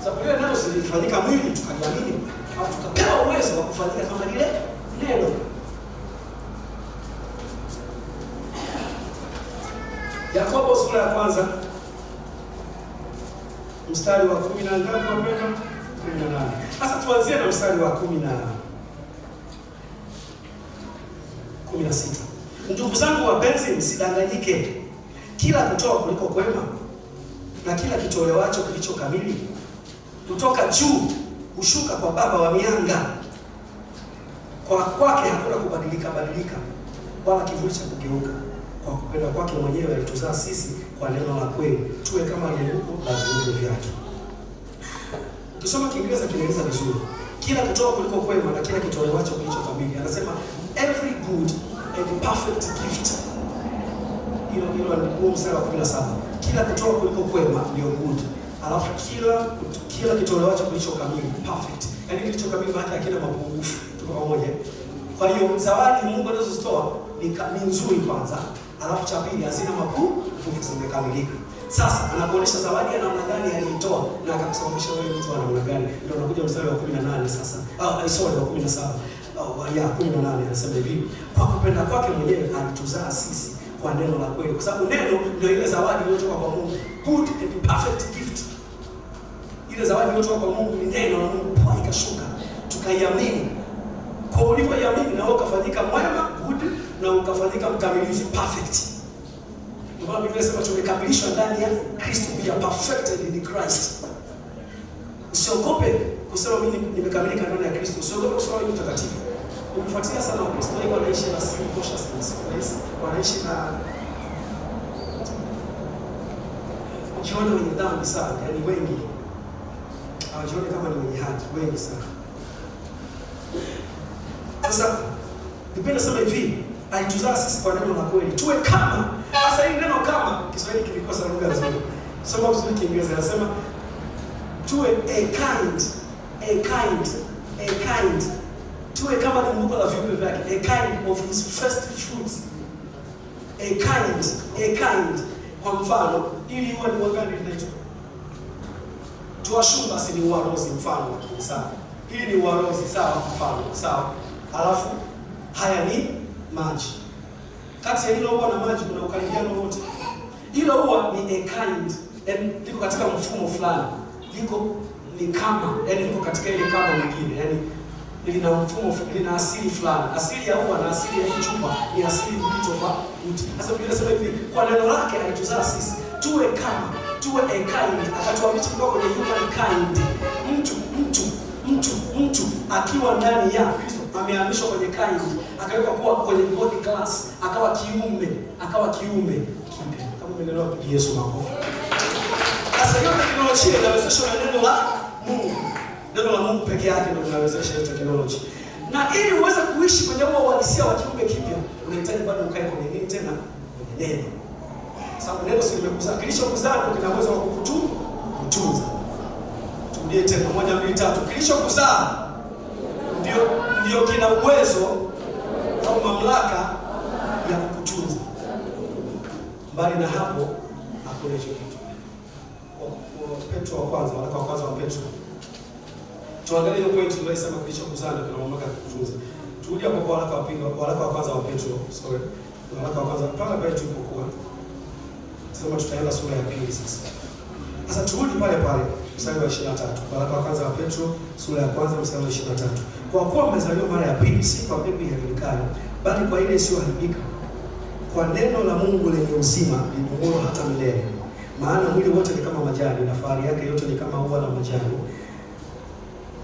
Sababu ile neno silifanyika mwili tukajiamini au tukapewa uwezo wa kufanyika kama lile neno. Yakobo sura ya 1 mstari wa 10 na ngapi wapendwa? 18. Sasa tuanzie na mstari wa 16. Ndugu zangu wapenzi, msidanganyike. Kila kutoa kuliko kwema na kila kitolewacho kilicho kamili kutoka juu hushuka kwa Baba wa mianga. Kwake hakuna kubadilika wala kivuli cha kugeuka. Kwa kupenda kwake mwenyewe alituzaa sisi kwa neno la kweli, tuwe kama lumbuko la viungo vyake. Ukisoma Kiingereza kinaeleza vizuri. Kila kutoa kuliko kwema na kila kitolewacho kilicho kamili. Anasema every good and perfect gift. Hilo ni mstari wa 17. Kila kutoa kuliko kwema ndio good. Alafu kila kitolewacho kilicho kamili, perfect. Yaani kilicho kamili maana hakina mapungufu. Tuko pamoja. Kwa hiyo zawadi Mungu anazozitoa ni nzuri kwanza, alafu cha pili hazina mapungufu, zimekamilika. Sasa anakuonesha zawadi ya namna gani aliitoa na akakusababisha wewe mtu wa namna gani. Ndio unakuja mstari wa 18 sasa. Sorry, wa 17. 18 anasema hivi, kwa kupenda kwake mwenyewe alituzaa sisi kwa neno la kweli. Kwa sababu neno ndio ile zawadi iliyotoka kwa Mungu. Good and perfect gift. Ile zawadi iliyotoka kwa Mungu ni neno la Mungu, kwa ikashuka. Tukaiamini. Kwa ulivyoiamini na ukafanyika mwema, good, na ukafanyika mkamilifu, perfect. Ndio maana Biblia inasema tumekamilishwa ndani ya Kristo, we are perfected in Christ. Usiogope kusema mimi nimekamilika ndani ya Kristo. Usiogope kusema mimi mtakatifu. Ukifuatilia sana Wakristo wengi wanaishi na sin consciousness, wanaishi na kujiona wenye dhambi sana, yaani wengi hawajioni kama ni wenye haki, wengi sana. Sasa Biblia inasema hivi, alituzaa sisi kwa neno la kweli, tuwe kama. Sasa hii neno kama, Kiswahili kilikosa lugha nzuri. Soma vizuri Kiingereza, anasema tuwe a kind. Tuwe kama lumbuko la viumbe vyake, a kind of his first fruits. A kind. Kwa mfano, ili uwe ni wagani linaitwa tuwashumba, si ni uwarozi mfano lakini sawa. Hili ni uwarozi sawa, mfano sawa. Alafu haya ni maji. Kati ya hilo huwa na maji kuna ukaribiano wote. Hilo huwa ni a kind, yani liko katika mfumo fulani. Liko ni kama, yani liko katika ile kama nyingine, yani lina mfumo, lina asili fulani. Asili ya huwa na asili ya chupa ni asili tofauti. Sasa Biblia inasema hivi, kwa neno lake alituzaa sisi tuwe kama, tuwe a kind. Akatuamisha kutoka kwenye human kind. Mtu akiwa ndani ya Kristo amehamishwa kwenye kind, akawekwa kuwa kwenye body class, akawa kiume kipya. Kama umeelewa, pigia Yesu makofi. Sasa hiyo teknolojia inawezeshwa na neno la Mungu. Neno la Mungu pekee yake ndio linawezesha hiyo teknolojia. Na ili uweze kuishi kwenye huo uhalisia wa kiumbe kipya, unahitaji bado ukae kwenye nini tena? Kwenye neno. Sababu neno si limekuzaa, kilichokuzaa ndio kina uwezo wa kukutunza. Turudie tena 1 2 3. Kilichokuzaa ndio kina uwezo au mamlaka ya kukutunza. Mbali na hapo hakuna hicho kitu. Petro wa kwanza, waraka wa kwanza wa Petro. Tuangalie hiyo point tunayosema kilichokuzaa ndio kina mamlaka ya kukutunza. Turudi hapo kwa waraka wa pili, waraka wa kwanza wa Petro, sorry. Waraka wa kwanza pale tulipokuwa. Sema tutaenda sura ya pili sasa. Sasa turudi pale mstari wa 23. Waraka wa kwanza wa Petro sura ya kwanza mstari wa 23. Kwa kuwa mmezaliwa mara ya pili, si kwa mbegu iharibikayo, bali kwa ile isiyoharibika, kwa neno la Mungu lenye uzima lidumulo hata milele. Maana mwili wote ni kama majani na fahari yake yote ni kama ua la majani.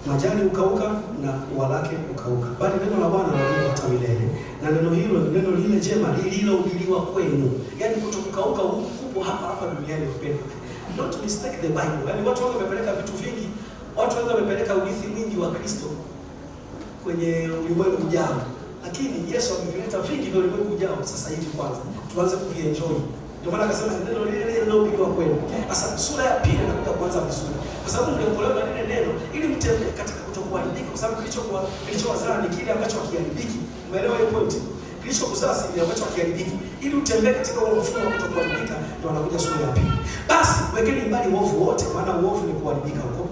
Majani ukauka na ua lake ukauka, bali neno la Bwana ladumu hata milele. Na neno hilo ni neno lile jema lililohubiriwa kwenu. Yaani kutokauka huko hapa duniani upendo. Don't mistake the Bible. Yaani watu wengi wamepeleka vitu vingi. Watu wengi wamepeleka urithi mwingi wa Kristo kwenye ulimwengu ujao. Lakini Yesu amevileta vingi vya ulimwengu ujao sasa hivi kwanza. Tuanze kuvienjoy. Ndio maana akasema neno lile lilohubiriwa kwenu. Sasa sura ya pili inakuja kuanza vizuri. Kwa sababu mliokolewa na lile neno ili mtembee katika kutokuharibika, kwa sababu kilichowazaa ni kile ambacho hakiharibiki. Umeelewa hiyo point? Kilichokuzaa si kile ambacho hakiharibiki. Ili utembee katika huo mfumo wa kutokuharibika, ndio anakuja sura ya pili. Basi wekeni mbali uovu wote, maana uovu ni kuharibika huko,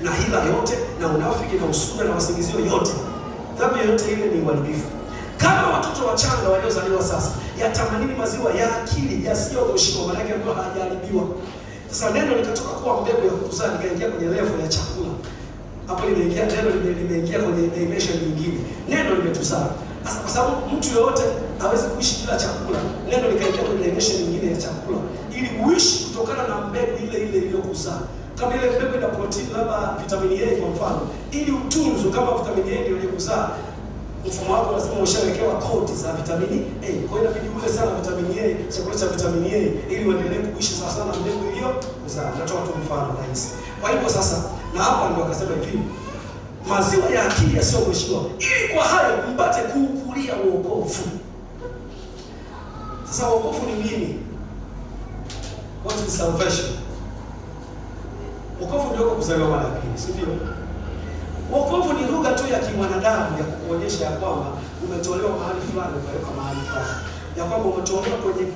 na hila yote na unafiki na usura na wasingizio yote. Dhambi yote ile ni uharibifu. Kama watoto wachanga waliozaliwa sasa, yatamanini maziwa ya akili yasiyogoshiwa, maana yake ndio hajaribiwa. Sasa neno likatoka kuwa mbegu ya kuzaa likaingia kwenye level ya chakula. Hapo limeingia neno, limeingia kwenye dimension nyingine. Neno limetuzaa. Sasa kwa sababu mtu yote hawezi kuishi bila chakula, neno likaingia kwenye dimension nyingine ya chakula ili uishi kutokana na mbegu ile iliyokuzaa. Kama ile mbegu ina protini labda vitamini A kwa mfano, ili utunzwe kama vitamini A ndio iliyokuzaa, mfumo wako lazima ushawekewa kodi za vitamini A. Kwa hiyo inabidi ule sana vitamini A, chakula cha vitamini A ili uendelee kuishi sawa sana mbegu hiyo kuzaa. Natoa tu mfano rahisi. Kwa hivyo sasa, na hapa ndio akasema hivi, maziwa ya akili yasiyogoshiwa, ili kwa hayo mpate kuukulia wokovu. Sasa wokovu ni nini? What is salvation? Wokovu ndio kuzaliwa mara ya pili, si ndio? Wokovu ni lugha tu ya kimwanadamu ya kuonyesha ya kwamba umetolewa mahali fulani ukaweka mahali fulani. Ya kwamba umetolewa kwenye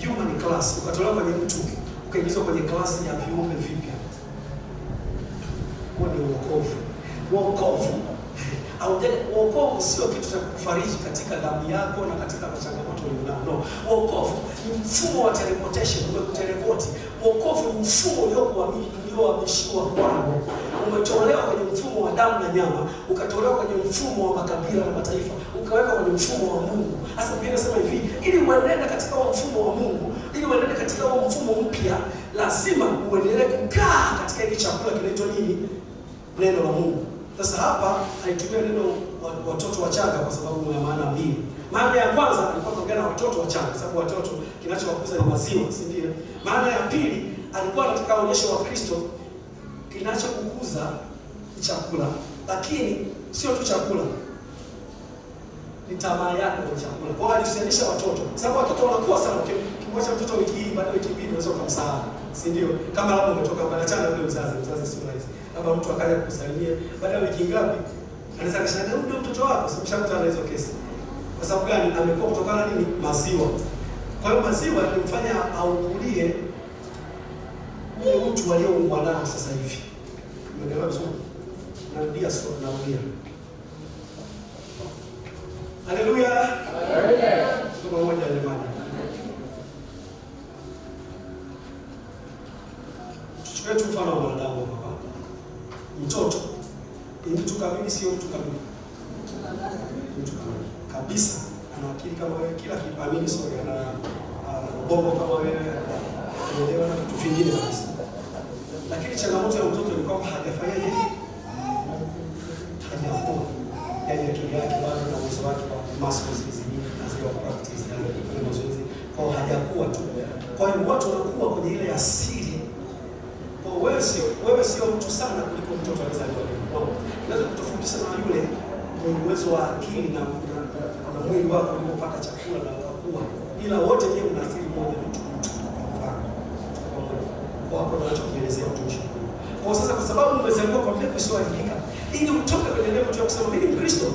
human class, ukatolewa kwenye mtu, ukaingizwa kwenye klasi ya viumbe vipya. Huo ni wokovu. Wokovu sio kitu cha kufariji katika damu yako na katika changamoto ulionayo. No. Wokovu ni mfumo wa teleportation, umekutelepoti. Wokovu ni mfumo uliohamishiwa kwako. Umetolewa kwenye mfumo wa damu na nyama, ukatolewa kwenye mfumo wa makabila na mataifa, ukaweka kwenye mfumo wa Mungu. Sasa Biblia inasema hivi, ili uendelee katika huo mfumo wa Mungu, ili uendelee katika huo mfumo mpya, lazima uendelee kukaa katika hili chakula kinaitwa nini? Neno la Mungu. Sasa hapa alitumia neno watoto wachanga kwa sababu ya maana mbili. Maana ya kwanza alikuwa anaongea na watoto wachanga kwa sababu watoto kinachowakuza ni maziwa, si ndio? Maana ya pili alikuwa anataka aonyeshe Wakristo kinachokukuza ni chakula, lakini sio tu chakula, ni tamaa yako kwa chakula. Kwa hiyo alihusianisha watoto, sababu watoto wanakuwa sana. Ukimwacha mtoto wiki hii, baada ya wiki mbili unaweza kumsahau, si ndio? Kama labda umetoka ukaachana na yule mzazi sio rahisi. Kama mtu akaja kukusalimia baada ya wiki ngapi, anaweza kushangaa huyu ndio mtoto wako, sio mshakutana na hizo kesi. Kwa sababu gani? Amekuwa kutokana nini? Maziwa. Kwa hiyo maziwa yalimfanya aukulie ule mtu walioungwa nao sasa hivi. Umeelewa vizuri? Narudia sio narudia. Haleluya. Haleluya. Tuko pamoja jamani. Tuchukue tu mfano wa mwanadamu hapa. Mtoto ni mtu kamili, sio mtu kamili. Mtu kamili kabisa, ana akili kama wewe, kila kitu amini, sio ana bongo kama wewe, anaelewa na vitu vingine kabisa. Lakini changamoto ya mtoto ni kwamba hajafanya nini? Hajakuwa. Yaani akili yake bado na uwezo wake wa muscles hizi na zile practice na kufanya mazoezi, kwa hajakuwa tu. Kwa hiyo watu wanakuwa kwenye ile asili. Kwa wewe sio mtu sana kuliko mtoto alizaliwa leo. Unaweza kutofundisha na yule mwenye uwezo wa akili na mwili wako ulipopata chakula na ukakua. Ila wote je, una asili moja mtu kwa mfano. Kwa hapo tunachokielezea utumishi. Kwa sasa kwa sababu umezaliwa kwa mbegu isiyoharibika, ili utoke kwenye level ya kusema mimi ni Mkristo.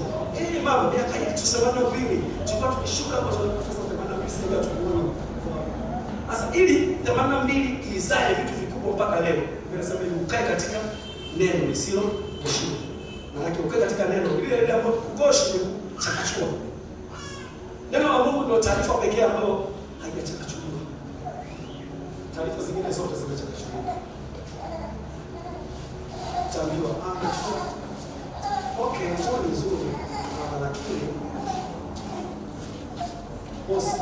Mama, miaka yetu 82 tulikuwa tukishuka kwa sababu sasa 82 sasa tunaona. Sasa ili 82 izae vitu vikubwa mpaka leo. Nasema ukae katika neno lisilo goshiwa. Maana ukae katika neno ile ambapo kugoshi ni chakachua. Neno la Mungu ndio taarifa pekee ambayo haijachakachuliwa. Taarifa zingine zote zimechakachuliwa. Taambiwa okay, hiyo ni nzuri, lakini bosi,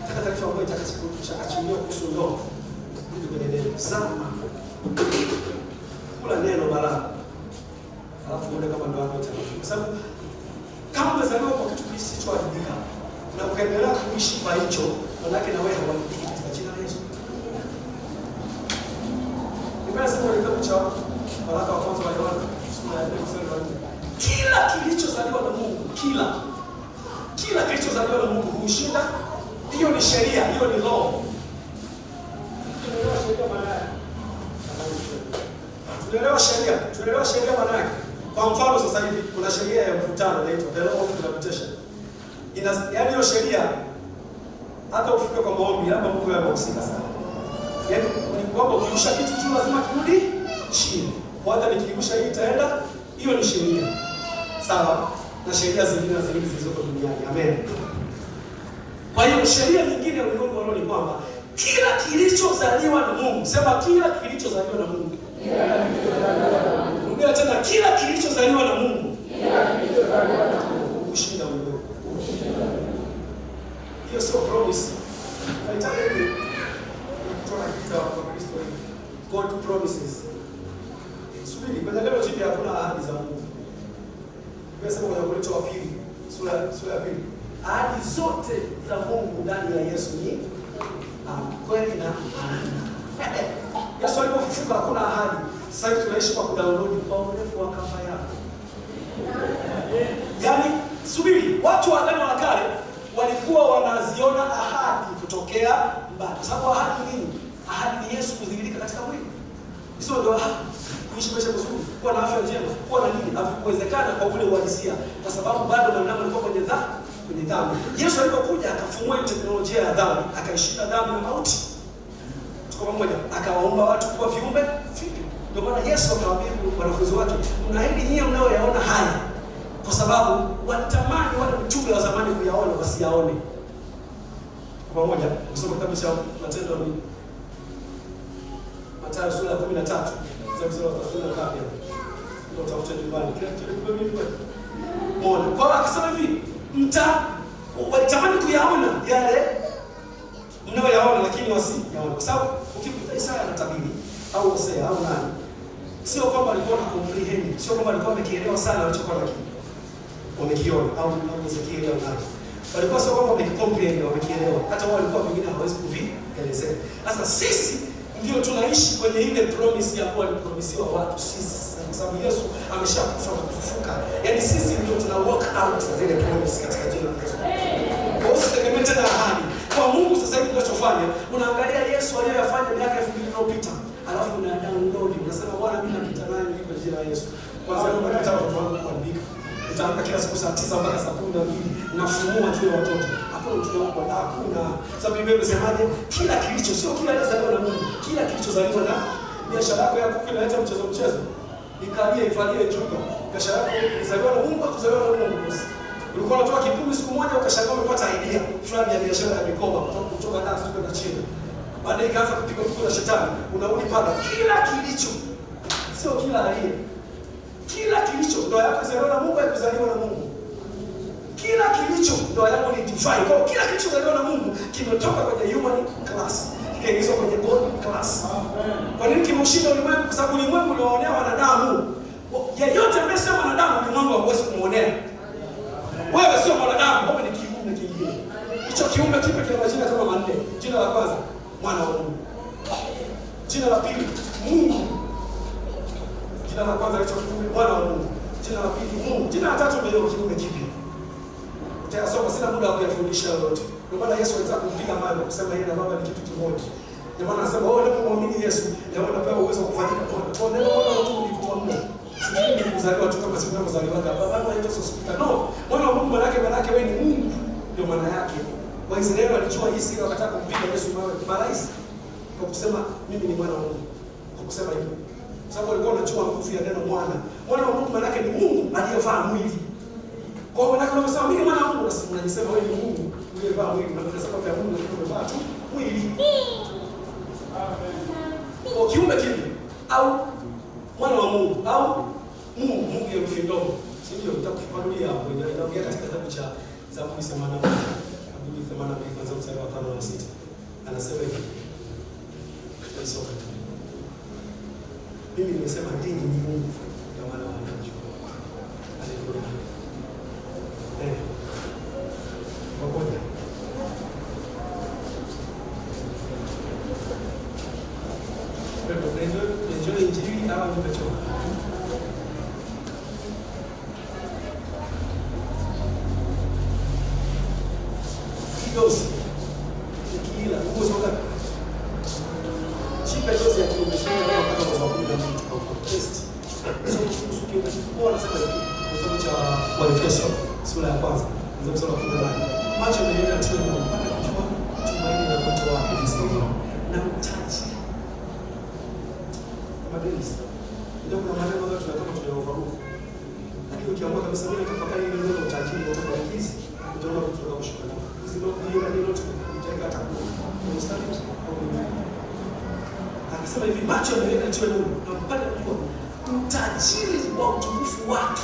nataka taarifa ambayo itakachochakachuliwa kuhusu ndoa. Ndio kwenye neno zama. Kula neno baraka. Alafu uone kama ndio hapo tena. Kwa sababu kama umezaliwa kwa kitu kisichoharibika na ukaendelea kuishi kwa hicho, manake na wewe hauharibiki katika jina la Yesu. Nimesema ni kitabu cha Waraka wa kwanza wa Yohana sura ya 4. Kila kilichozaliwa na Mungu, kila kilichozaliwa na Mungu hushinda. Hiyo ni sheria, hiyo ni law. Tunaelewa sheria maana yake. Kwa mfano sasa hivi kuna sheria ya mvutano inaitwa the law of gravitation. Yaani hiyo sheria hata ufike kwa maombi labda Mungu yaboxika sana. Yaani ni kwamba ukirusha kitu juu lazima kirudi chini. Hata nikirusha hii itaenda, hiyo ni sheria. Sawa? Na sheria zingine zilizoko duniani. Amen. Kwa hiyo sheria nyingine ya ulimwengu wa roho ni kwamba kila kilichozaliwa na Mungu, sema kila kilichozaliwa na Mungu. Rudia tena, kila kilichozaliwa na Mungu. Ushinda ulimwengu. Hiyo sio promise. Haitaki kutoa kitu kwa Kristo. God promises. Subiri, kwenye Agano Jipya hakuna ahadi za Mungu. Sema kwenye Wakorintho wa pili, sura ya pili. Ahadi zote za Mungu ndani ya Yesu ni kweli na amina. Yesu alipofufuka hakuna ahadi. Sasa hivi tunaishi kwa kudownload kwa urefu wa kamba yako. Yaani, subiri, watu wa Agano la Kale walikuwa wanaziona ahadi kutokea mbali. Sababu ahadi ni nini? Ahadi ni Yesu kudhihirika katika mwili. Hizo ndio ahadi. Kuishi maisha mazuri, kuwa na afya njema, kuwa na nini? Havikuwezekana kwa ule uhalisia, kwa sababu bado mwanadamu alikuwa kwenye dhambi. Yesu alipokuja akafumua teknolojia ya dhambi, akaishinda dhambi na mauti. Tuko pamoja, akawaomba watu kuwa viumbe vipya. Ndio maana Yesu akawaambia wanafunzi wake, mnaheri nyinyi mnaoyaona haya, kwa sababu walitamani wale mitume wa zamani kuyaona wasiyaone. Kwa pamoja, kusoma kitabu cha Matendo ni Mathayo sura ya 13. Sasa tunasoma ngapi hapo? Ndio tutafuta nyumbani. Kila kitu kwa mimi kwa. Mbona? Kwa akisema hivi, walitamani kuyaona yale mnayoyaona lakini wasiyaone. Kwa sababu ukikuta Isaya anatabiri au Hosea au nani, sio kwamba alikuwa na comprehend, sio kwamba alikuwa amekielewa sana alichokuwa wamekiona au Ezekiel au nani. Walikuwa sio kwamba wamecomprehend, wamekielewa. Hata wao walikuwa wengine hawawezi kuvielezea. Sasa sisi ndio tunaishi kwenye ile promise ya kuwa alipromisiwa watu sisi, kwa sababu Yesu ameshakufa na kufufuka. Yaani sisi ndio tuna work out zile promise katika jina la Yesu. Kwa hiyo usitegemee tena ahadi. Kwa Mungu sasa hivi tunachofanya, unaangalia Yesu aliyoyafanya miaka 2000 iliyopita, alafu una download, unasema Bwana mimi napita naye kwa jina la Yesu. Kwanza leo nataka watoto wangu kuandika. Nitaamka kila siku saa 9 mpaka saa 12 nafumua juu ya watoto. Hakuna mtu wangu kwa hakuna. Sababu Biblia inasemaje? Kila kilicho, sio kila aliyezaliwa na Mungu, kila kilichozaliwa na biashara yako ya kuku inaleta mchezo. Ikalie ifalie juga. Biashara yako ilizaliwa na Mungu, kuzaliwa na Mungu. Ulikuwa unatoa kipumi siku moja ukashangaa umepata idea fulani ya biashara ya mikoba kutoka Dar es Salaam na China. Baadaye ikaanza kupigwa na shetani, unarudi pale. Kila kilicho, sio kila aliye. Kila kilicho ndio yako kuzaliwa na Mungu, kuzaliwa na Mungu. Kila kilicho ndio yako ni divine. Kwa kila kilicho kuzaliwa na Mungu kimetoka kwenye human class, kikaingizwa kwenye God class. Kwa nini kimeshinda ulimwengu? Kwa sababu ulimwengu unaonea wanadamu. Yeyote ambaye sio wanadamu ulimwengu hauwezi kumuonea. Wewe sio mwanadamu, wewe ni kiumbe kingine. Hicho kiumbe kipe kina majina kama manne. Jina la kwanza, mwana wa Mungu. Jina la pili, Mungu. Jina la kwanza hicho kiumbe, mwana wa Mungu. Jina la pili, Mungu. Jina la tatu ndio kiumbe kipya. Utasoma, sina muda wa kuyafundisha yote. Ndio maana Yesu alitaka kumpiga mawe na kusema yeye na Baba ni kitu kimoja. Ndio maana anasema wewe unapomwamini Yesu, leo unapewa uwezo wa kufanyika mwana. Kwa neno mwana wa Mungu ni kwa Mungu. Sisi kuzaliwa tu kama sisi tunazaliwa hapa. Baba yetu hospitali. No, mwana wa Mungu maana yake wewe ni Mungu. Ndio maana yake. Waisraeli walijua hii siri, wakataka kumpiga Yesu mawe marais kwa kusema mimi ni mwana wa Mungu. Kwa kusema hivyo. Sababu walikuwa wanajua nguvu ya neno mwana. Mwana wa Mungu maana yake ni Mungu aliyevaa mwili. Kwa hiyo unasema mimi mwana wa Mungu, unasema wewe ni Mungu aliyevaa mwili. Na unasema kwa Mungu aliyevaa tu mwili. Amen. Kwa kiumbe kipi? Au mwana wa Mungu au Mungu ya herufi ndogo. Sio nitakufanulia hapo. Inaongea katika kitabu cha Zaburi 82. Zaburi 82 kwanza mstari wa 5 na 6. Anasema hivi. Tutasoma. Mimi nimesema dini ni Mungu kwa maana wanajua. Haleluya. Pamoja. Ndio injili au nimechoka. Dozi. Kila usoga. Chipe dozi ya kimeshika kama kwa sababu ya mtu kwa test. So usukie kwa nasema hivi. Kitabu cha Waefeso sura ya kwanza. Ndio sura ya 18. Macho yanaenda tena mpaka kujua tumaini la watu wa Kristo na utaji. Mabadiliko. Ndio kuna maneno ambayo tunataka tunaofahamu. Lakini ukiamua kabisa mimi natafakari ile neno utaji na utabakizi, utaona kutoka kushuka. Akasema hivi, macho yanaenda tiwe nuru na mpaka kujua utajiri wa utukufu wake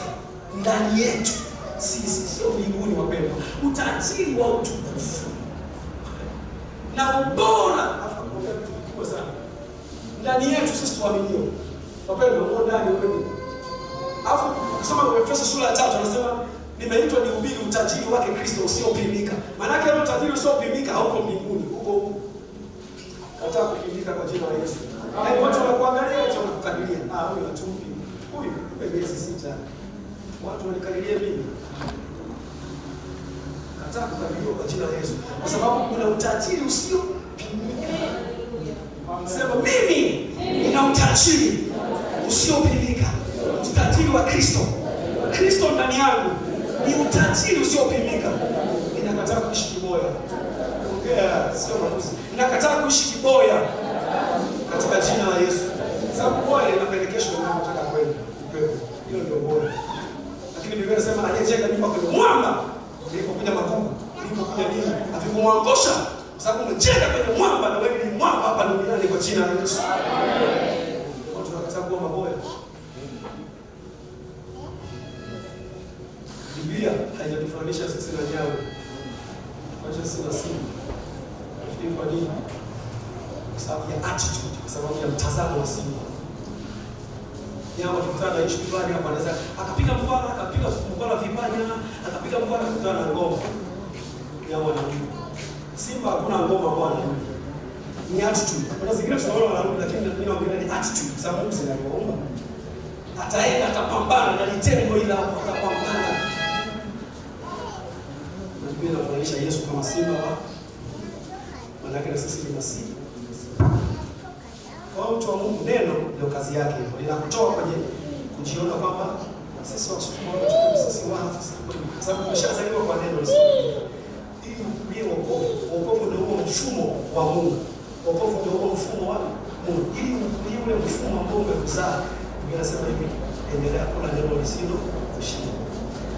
ndani yetu sisi, sio mbinguni wapendwa. Utajiri wa utukufu na ubora kubwa sana ndani yetu sisi tuaminio. Wapendwa, huko ndani wewe. Alafu ukisoma kwa Efeso sura ya 3 anasema nimeitwa nihubiri utajiri wake Kristo usiopimika. Maana yake ile utajiri usiopimika hauko mbinguni, uko huko. Hata kupimika kwa jina la Yesu. Yaani watu wanakuangalia eti wanakukadiria. Huyu hatumpi. Huyu miezi 6. Watu wanikadiria mimi. Hata kukadiriwa kwa jina la Yesu. Kwa sababu kuna utajiri usiopimika. Sema mimi nina utajiri usiopimika. Utajiri wa Kristo. Kristo ndani yangu ni utajiri usiopimika. Ninakataa kuishi kiboya. Ongea sio matusi. Ninakataa kuishi kiboya katika jina la Yesu. Sababu boya inapelekeshwa na unataka kwenda upepo. Hiyo ndio bora. Lakini Biblia inasema aliyejenga nyumba kwenye mwamba, ilipokuja magumu, ilipokuja nini, avikumwangusha. Kwa sababu umejenga kwenye mwamba na wewe ni mwamba hapa duniani kwa jina la Yesu. Watu wanataka kuwa maboya. Biblia haijatufananisha sisi na nyau. Kwa sisi na simba. Nafikiri kwa nini? Kwa sababu ya attitude, kwa sababu ya mtazamo wa simba. Nyau akikutana na issue fulani hapa anaweza akapiga mpara, akapiga mpara vibaya, akapiga mpara kutana na ngoma. Nyau anarudi. Simba hakuna ngoma bwana. Ni attitude. Kuna zingine tunaona wanarudi lakini ndio naongelea ni attitude. Kwa sababu Mungu anaomba. Ataenda atapambana na litendo ila atapambana. Biblia inafananisha Yesu kama simba wa manake na sisi ni masihi. Kwa mtu wa Mungu neno ndio kazi yake. Linakutoa kwenye kujiona kwamba sisi wasukuma sisi wana sisi kwa sababu tumeshazaliwa kwa neno hili ni wokovu. Wokovu ndio huo mfumo wa Mungu. Wokovu ndio huo mfumo wa Mungu. Ili ni ule mfumo ambao umekuzaa. Biblia inasema hivi, endelea kula neno lisilo kushinda.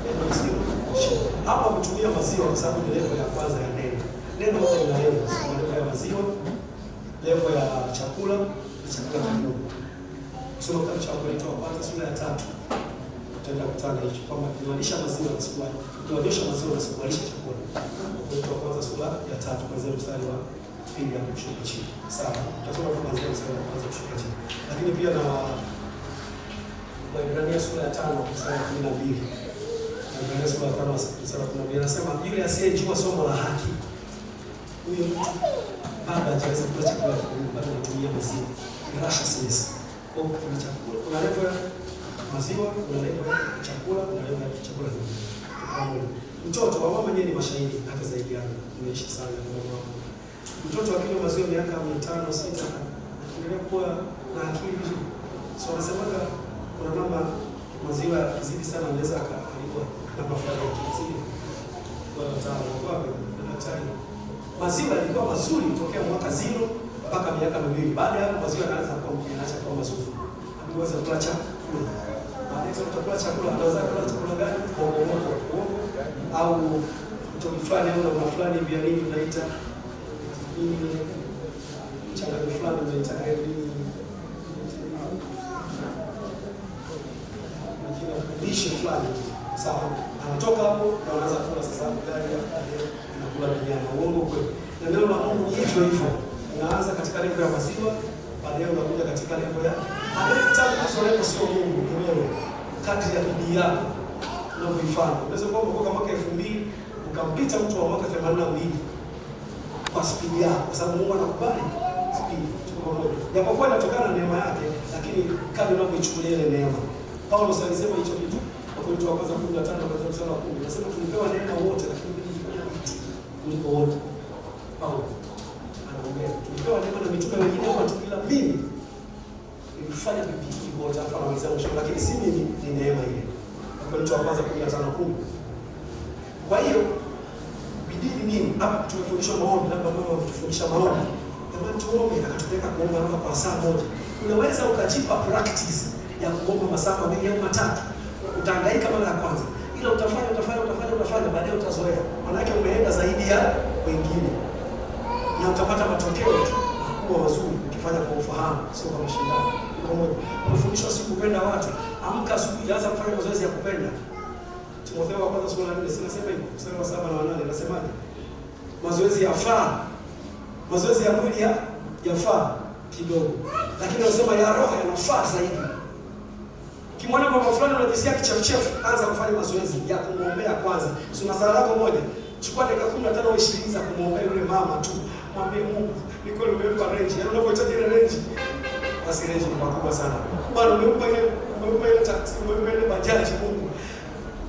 Neno lisilo kushinda. Hapa kutumia maziwa kwa sababu ni level ya kwanza ya neno. Neno hapa ina level ya maziwa, level ya chakula, chakula kidogo. Soma kitabu cha Wakorintho wa kwanza sura ya 3. Tutaenda kutana hicho kwamba kuwalisha maziwa na sukari. Kuwalisha maziwa na sukari chakula. Wakorintho wa kwanza sura ya 3 kuanzia mstari wa 2 hadi kushuka chini. Sawa. Tutasoma kuanzia mstari wa 1 kushuka chini. Lakini pia na Waebrania sura ya 5 mstari wa 12. Waebrania sura ya 5 mstari wa 12 anasema yule asiyejua somo la haki huyo mtu bado hajaweza kula chakula kingine, bado anatumia maziwa. Righteousness. Kwa kuna chakula, kuna level ya maziwa, kuna level ya chakula, kuna level ya chakula kingine. Mtoto wa mama yeye ni mashahidi hata zaidi yake. Nimeishi sana na mama. Mtoto akinywa maziwa miaka 5, 6 anaendelea kuwa na akili vizuri. So wanasemaga kuna mama maziwa kizidi sana anaweza akalipwa na mafuta ya kizidi. Kwa wataalamu wa daktari. Maziwa yalikuwa mazuri tokea mwaka 0 mpaka miaka 2. Baada ya hapo maziwa yanaanza kuwa mazuri. Anaweza kula chakula. Baada ya kula chakula anaweza kula chakula gani? Au mtoto fulani au na fulani vya nini tunaita nini? Chakula fulani tunaita nini? Lishe fulani. Sawa. Anatoka hapo na anaanza kula sasa gari na kula nyama. Uongo kweli. Na neno la Mungu ni hivyo hivyo. Unaanza katika level ya maziwa, baadaye unakuja katika level ya anayetaka sio Mungu ni wewe. Kadri ya bidii yako unavyoifanya. Unaweza kuwa umekoka mwaka 2000 ukampita mtu wa mwaka 82 kwa spidi yako, kwa sababu Mungu anakubali spidi. Japokuwa inatokana na neema yake, lakini kadri unavyoichukulia ile neema. Paulo alisema hicho kitu Wakorintho wa kwanza 15 kuanzia mstari wa 10. Anasema tulipewa neema wote lakini tulifanya vitu kuliko wote. Paulo anaongea tulipewa neema na mitume wengine watu bila mimi nilifanya vipi wote hapa na wenzangu, lakini si mimi, ni neema ile. Wakorintho wa kwanza 15:10. Kwa hiyo bidii ni nini? Hapa tumefundishwa maombi, labda Mungu anatufundisha maombi. Kama tuombe akatupeleka kuomba hapa kwa saa moja. Unaweza ukajipa practice ya kuomba masaa 2 au 3. Utahangaika mara ya kwanza. Ila utafanya baadaye utazoea. Maana yake umeenda zaidi ya wengine. Na utapata matokeo makubwa mazuri ukifanya kwa ufahamu, sio kwa mashindano. Pamoja. Unafundishwa si kupenda watu. Amka asubuhi anza kufanya mazoezi ya kupenda. Timotheo wa kwanza sura ya 4 sinasema hivi, mstari wa 7 na 8 nasemaje? Mazoezi yafaa. Mazoezi ya mwili yafaa kidogo. Lakini anasema ya roho yanafaa zaidi. Ukimwona mama fulani unajisikia kichefuchefu, anza kufanya mazoezi ya kumwombea kwanza. Si una sala lako moja, chukua dakika 15 au 20 za kumwombea yule mama tu. Mwambie Mungu, ni kweli umempa range. Yaani unapohitaji ile range, basi range ni kubwa sana. Bwana umempa ile taxi, umempa ile bajaji Mungu.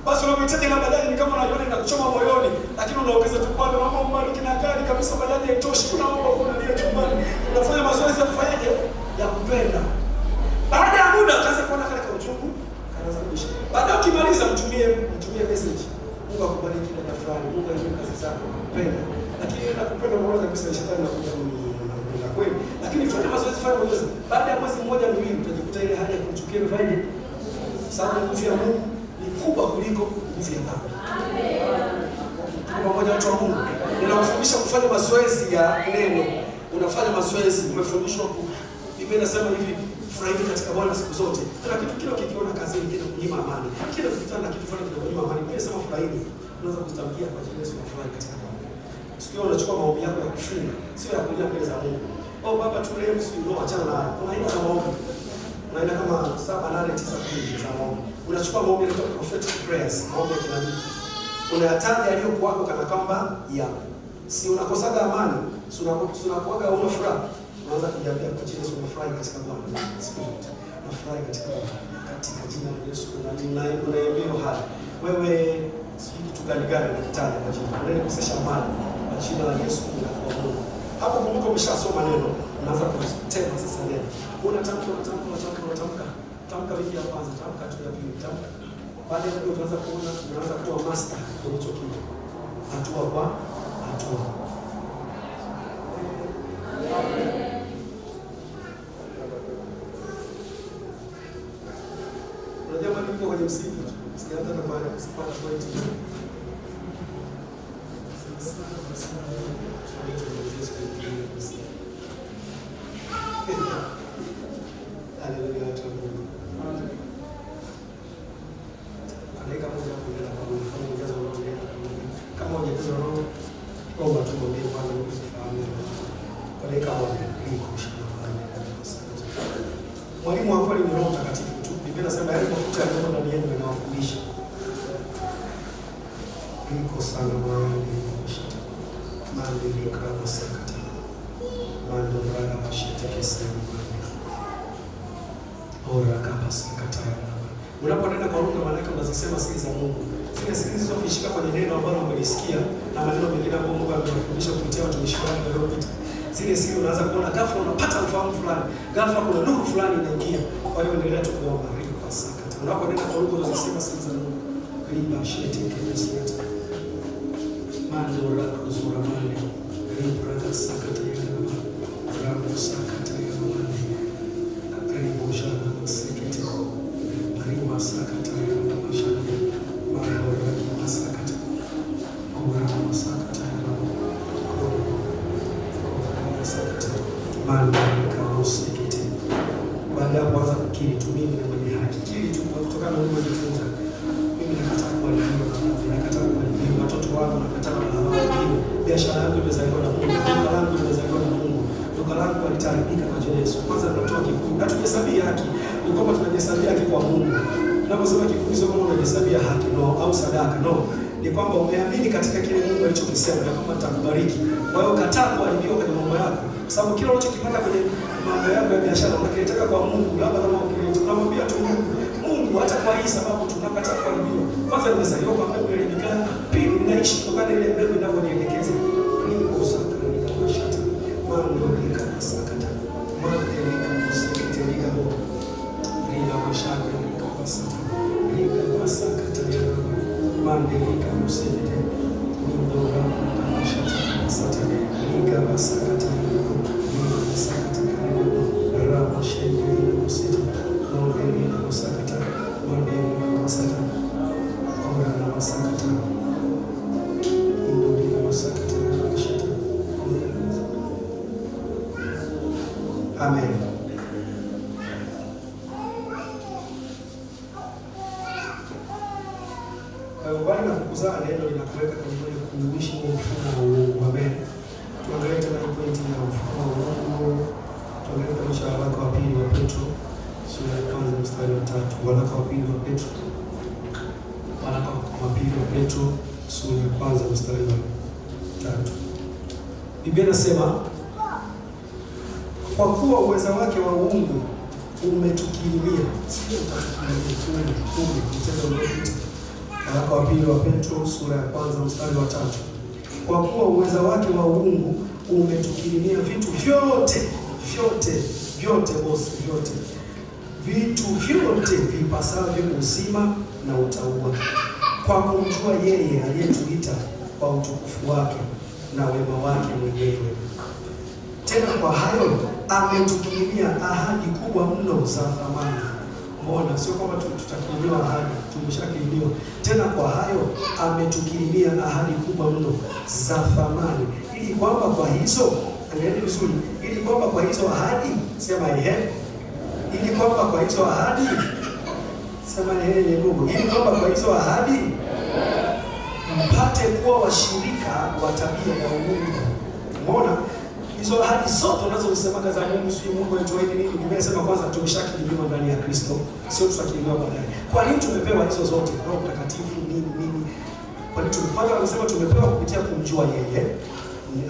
Basi unapohitaji ile bajaji ni kama unaiona inakuchoma moyoni, lakini unaongeza tu pale mama umbariki na gari kabisa, bajaji haitoshi. Unaomba unalia chumbani. Unafanya mazoezi ya kufanyaje? Ya kupenda. Baada ya muda utaanza kuona kale kauchungu kaanza kuisha. Baada ukimaliza mtumie message. Mungu akubariki dada fulani, Mungu aibariki kazi zako, kupenda. Lakini na kupenda unaona kabisa shetani anakuja na kweli. Lakini fanya mazoezi, fanya mazoezi. Baada ya mwezi mmoja miwili utajikuta ile hali ya kuchukia imefanyaje? Sababu nguvu ya Mungu ni kubwa kuliko nguvu ya dhambi. Amen. Pamoja watu wa Mungu. Ninakufundisha kufanya mazoezi ya neno. Unafanya mazoezi, umefundishwa Biblia inasema hivi, furahini katika Bwana siku zote. Kuna kitu kile ukikiona kazini kile kunyima amani. Kile ukikutana na kitu fulani kinakunyima amani. Biblia inasema furahini. Unaweza kutamkia kwa jina la Yesu furahi katika Bwana. Siku hiyo unachukua maombi yako ya kufunga, sio ya kulia mbele za Mungu. Oh Baba turehemu, sio achana nayo. Kuna aina ya maombi. Unaenda kama 7, 8, 9, 10 za maombi. Unachukua maombi ya prophetic prayers, maombi ya kinabii. Unayataja yaliyokuwako kana kwamba yako. Si unakosaga amani, si unakuaga una furaha. Unaanza kujiambia kwa jina Yesu unafurahi katika Bwana. Siku zote. Unafurahi katika Bwana. Katika jina la Yesu unaimba hali. Wewe sijui kitu gani unakitaja kwa jina. Unaenda kusesha amani kwa jina la Yesu unakuwa Mungu. Hapo kumbuka umeshasoma neno, unaanza kutema sasa neno. Unatamka. Tamka wiki ya kwanza, tamka tu ya pili, tamka. Baada ya hapo unaanza kuwa master kwenye hicho kitu. Hatua kwa hatua. Unajua mimi kwenye msingi tu. Sijaanza na baada ya kupata point. Haleluya. Kama unajeza roho, omba tu mwambie Bwana unifahamu. Kwa dakika moja ili kushika mwalimu wako ni Roho Mtakatifu tu. Biblia inasema yale mafuta yaliyo ndani yenu yanawafundisha. Niko sana mwalimu kushika. Mande ndio kama sakata. Mande brada bashite kesi. Ora kama sakata. Unapoenda kwa Mungu maana yake unazisema siri za Mungu. Zile siri zilizofishika kwenye neno ambalo umelisikia na maneno mengine ambayo Mungu amekufundisha kupitia watumishi wake waliopita. Zile siri unaanza kuona ghafla unapata ufahamu fulani. Ghafla kuna nuru fulani inaingia. Kwa hiyo endelea tu kuomba Mungu kwa sakata. Unapoenda kwa Mungu unazisema siri za Mungu. Riba shete kesi yote. Mando la kuzura mande. Riba la sakata ya Baba. Rabu sakata ya Baba. Ribo jana masekete. Riba sakata ya Baba jana. Mando la sakata. Ora sakata ya Baba. Mando kama usikite. Baada ya kuanza kukiri tu mimi ni mwenye haki. Kiri tu kutoka na Mungu jifunza. Mimi nakataa kwa nini nakataa kwa nini watoto wangu nakataa na wao. Biashara yangu imezaliwa na Mungu. Duka langu limezaliwa na Mungu. Duka langu litaribika kwa jina la Yesu. Kwanza tunatoa kiburi. Hatujihesabia haki. Ni kwamba tunajihesabia haki kwa Mungu. Tunaposema kiburi sio kama unajihesabia haki no au sadaka no. Ni kwamba umeamini katika kile Mungu alichokisema na kwamba atakubariki. Kwa hiyo kataa kuharibiwa kwenye mambo yako. Sababu kila unachokipata kwenye mambo yako ya biashara unakitaka kwa Mungu, labda kama unamwambia tu Mungu hata kwa hii sababu tunakataa kuharibiwa. Kwanza nimezaliwa kwa mbegu ile mikana, pili ninaishi kutokana ile mbegu inavyonielekeza. Mungu usaka ni kama shata. Mungu ni kama sakata. Mungu ni kama sakata ni kama rila mashaka ni kama sakata. Ni kama sakata ya Mungu ni kama sakata. Mungu ni kama shata sakata. Ni kama sakata. Amen. Kwa hiyo bali na kukuzaa neno linakuweka Petro sura ya kwanza mstari wa 3. Biblia inasema kwa kuwa uweza wake wa uungu umetukirimia. Sio utatukirimia mchezo uliopita. Waraka wa pili wa Petro sura ya kwanza mstari wa 3. Kwa kuwa uweza wake wa uungu umetukirimia vitu vyote bosi, vitu vyote vipasavyo uzima na utauwa, kwa kumjua yeye aliyetuita kwa utukufu wake na wema wake mwenyewe. Tena kwa hayo ametukirimia ahadi kubwa mno za thamani. Mbona sio kwamba tutakirimiwa ahadi, tumeshakirimiwa. Tena kwa hayo ametukirimia ahadi kubwa mno za thamani, ili kwamba kwa hizo, angalia vizuri, ili kwamba kwa hizo ahadi, sema ehe, ili kwamba kwa hizo ahadi, sema ehe ndugu, ili kwamba kwa hizo ahadi mpate kuwa washirika wa tabia ya Mungu. Umeona? Hizo ahadi zote unazosemaga za Mungu, sio Mungu atuahidi nini? Biblia inasema kwanza tumeshakirimiwa ndani ya Kristo, sio tutakirimiwa baadaye. Kwa nini tumepewa hizo zote? Roho Mtakatifu nini? Kwa nini tumepata? Anasema tumepewa kupitia kumjua yeye.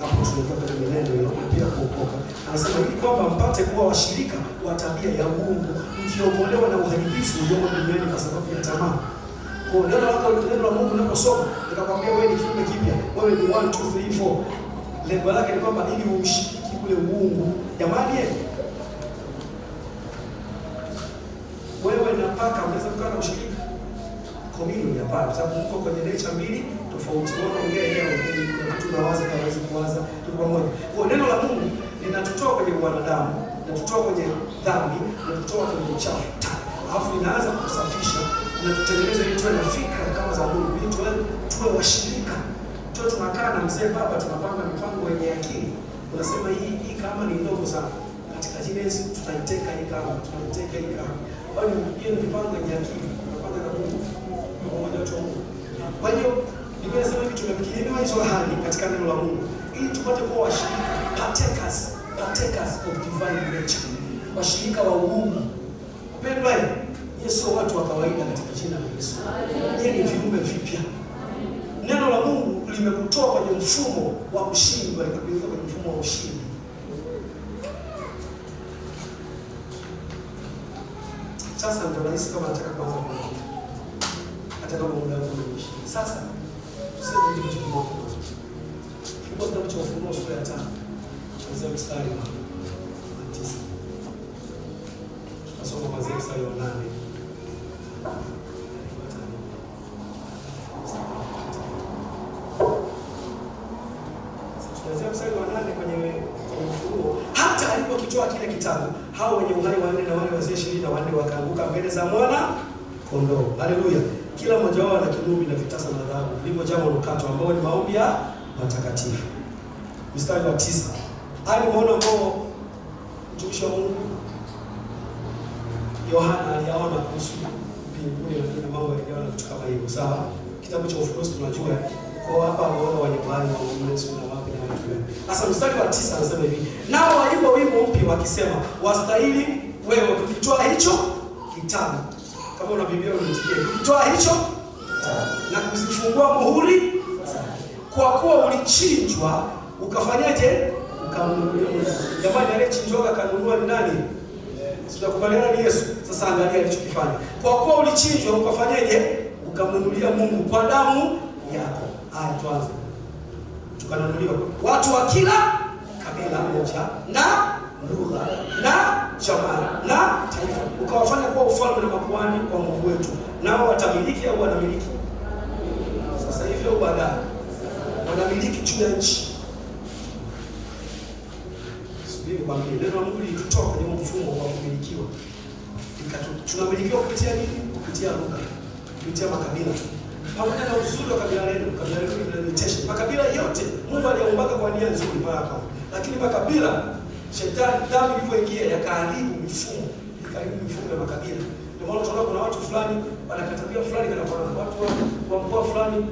Hapo tunakuwa kwenye milele hiyo, pia kuokoka. Anasema ili kwamba mpate kuwa washirika wa tabia ya Mungu, mkiokolewa na uharibifu uliomo duniani kwa sababu ya tamaa. Kwa neno la Mungu unaposoma, nikakwambia wewe ni kiumbe kipya, wewe ni 1 2 3 4. Lengo lake ni kwamba ili umshiriki ule uungu. Jamani, wewe na paka unaweza kukaa na ushirika komini ya paka, sababu mko kwenye nature mbili tofauti. Wewe ongea yeye, kitu tunawaza kama hizo kuwaza tuko pamoja. Kwa neno la Mungu linatutoa kwenye wanadamu, linatutoa kwenye dhambi, linatutoa kwenye uchafu. Alafu linaanza kusafisha, linatutengeneza ili tuwe na fikra kama za Mungu, ili tuwe washirika. Tunakaa na mzee baba, tunapanga mipango yenye akili. Unasema hii kama ni ndogo sana, katika jina Yesu tutaiteka hii kama, tutaiteka hii kama. Bali hiyo ni mipango yenye akili. Tunapanga na Mungu pamoja tu. Kwa hiyo Biblia inasema hivi, tumekirimiwa hizo ahadi katika neno la Mungu ili tupate kuwa washirika, partakers of divine nature, washirika wa uungu. Mpendwa, Yesu watu wa kawaida katika jina la Yesu. Yeye ni viumbe vipya. Neno la Mungu limekutoa kwenye mfumo wa ushindi, likakuingiza kwenye mfumo wa ushindi. Sasa ndio rahisi kama nataka kuanza kuongea. Hata kama muda wako umeisha. Sasa tuseme hivi kitu kimoja. Kwa kitabu cha Ufunuo sura ya 5, kuanzia mstari wa 9. Tutasoma kuanzia mstari wa 8. Mstari wa 8 kwenye Ufunuo, hata alipokitoa kile kitabu, hao wenye uhai wanne na wale wazee 24 wakaanguka mbele za mwana kondoo. Haleluya! Kila mmoja wao ana kinubi na vitasa na dhahabu vilivyojaa manukato, ambao ni maombi ya watakatifu. Mstari wa 9, alimuona Roho mtumishi wa Mungu Yohana aliyaona kuhusu mbinguni na mambo yaliyoona kitu kama hivyo. Sawa? Kitabu cha Ufunuo tunajua kwa hapa anaona wenye uhai wa Yesu na wapi na watu wao. Sasa mstari wa 9 anasema hivi, nao waimba wimbo mpya wakisema, wastahili wewe kukitoa hicho kitabu. Kama una Biblia unitikie, kukitoa hicho na kuzifungua muhuri, kwa kuwa ulichinjwa ukafanyaje? Ukamnunulia. Jamani, aliyechinjwa akanunua ni nani? Tunakubaliana ni Yesu. Sasa angalia alichokifanya. Kwa kuwa ulichinjwa ukafanyaje? Ukamnunulia Mungu kwa damu yako. Haya, tuanze. Tukanunuliwa watu wa kila kabila moja na lugha na jamaa na taifa, ukawafanya kuwa ufalme na makuhani kwa Mungu wetu, nao watamiliki au wanamiliki sasa hivi au baadaye, wanamiliki juu ya nchi. Subiri kwa mimi, neno la Mungu litutoa kwenye mfumo wa kumilikiwa. Tunamilikiwa kupitia nini? Kupitia lugha, kupitia makabila. Pamoja na uzuri wa kabila lenu ni limitation. Makabila yote Mungu aliyaumba kwa nia nzuri hapa. Lakini makabila, shetani dhambi ilipoingia yakaharibu mifumo, ya makabila. Ndio maana tunaona kuna watu fulani wanakatabia fulani kana kwa watu wa mkoa fulani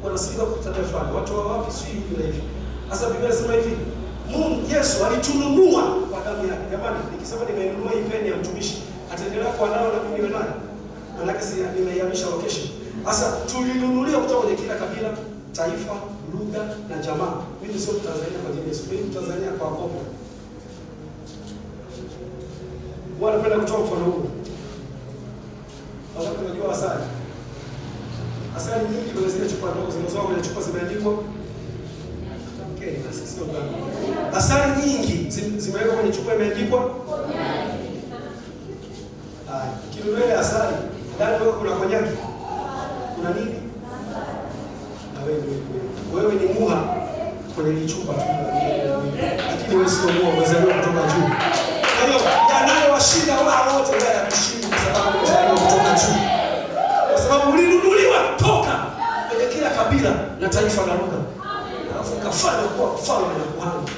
wanasikia kutabia fulani. Watu wa wapi sio hivi hivi. Sasa Biblia inasema hivi, Mungu Yesu alitununua kwa damu yake. Jamani, nikisema nimenunua hii peni ya mtumishi, ataendelea kuwa nayo na mimi niwe nayo. Maana nimehamisha location. Sasa tulinunuliwa kutoka kwenye kila kabila, taifa, lugha na jamaa. Mimi sio Mtanzania kwa jina Yesu, mimi Mtanzania kwa kopo. Wanapenda kutoa mfano huu. Wanataka kujua asali. Asali nyingi kwenye zile chupa ndogo zinazoa kwenye chupa zimeandikwa okay, basi sio bwana. Asali nyingi zimewekwa kwenye chupa imeandikwa kilele asali. Ndani kuna konyaki. Kuna nini? Na wewe ni muha kwenye chupa tu. Lakini wewe sio muha, umezaliwa kutoka juu. Kwa hiyo yanayowashinda wao wote wao yakushinda kwa sababu umezaliwa kutoka juu. Kwa sababu ulinunuliwa toka kwenye kila kabila na taifa na lugha. Alafu ukafanywa kuwa mfalme na kuhani.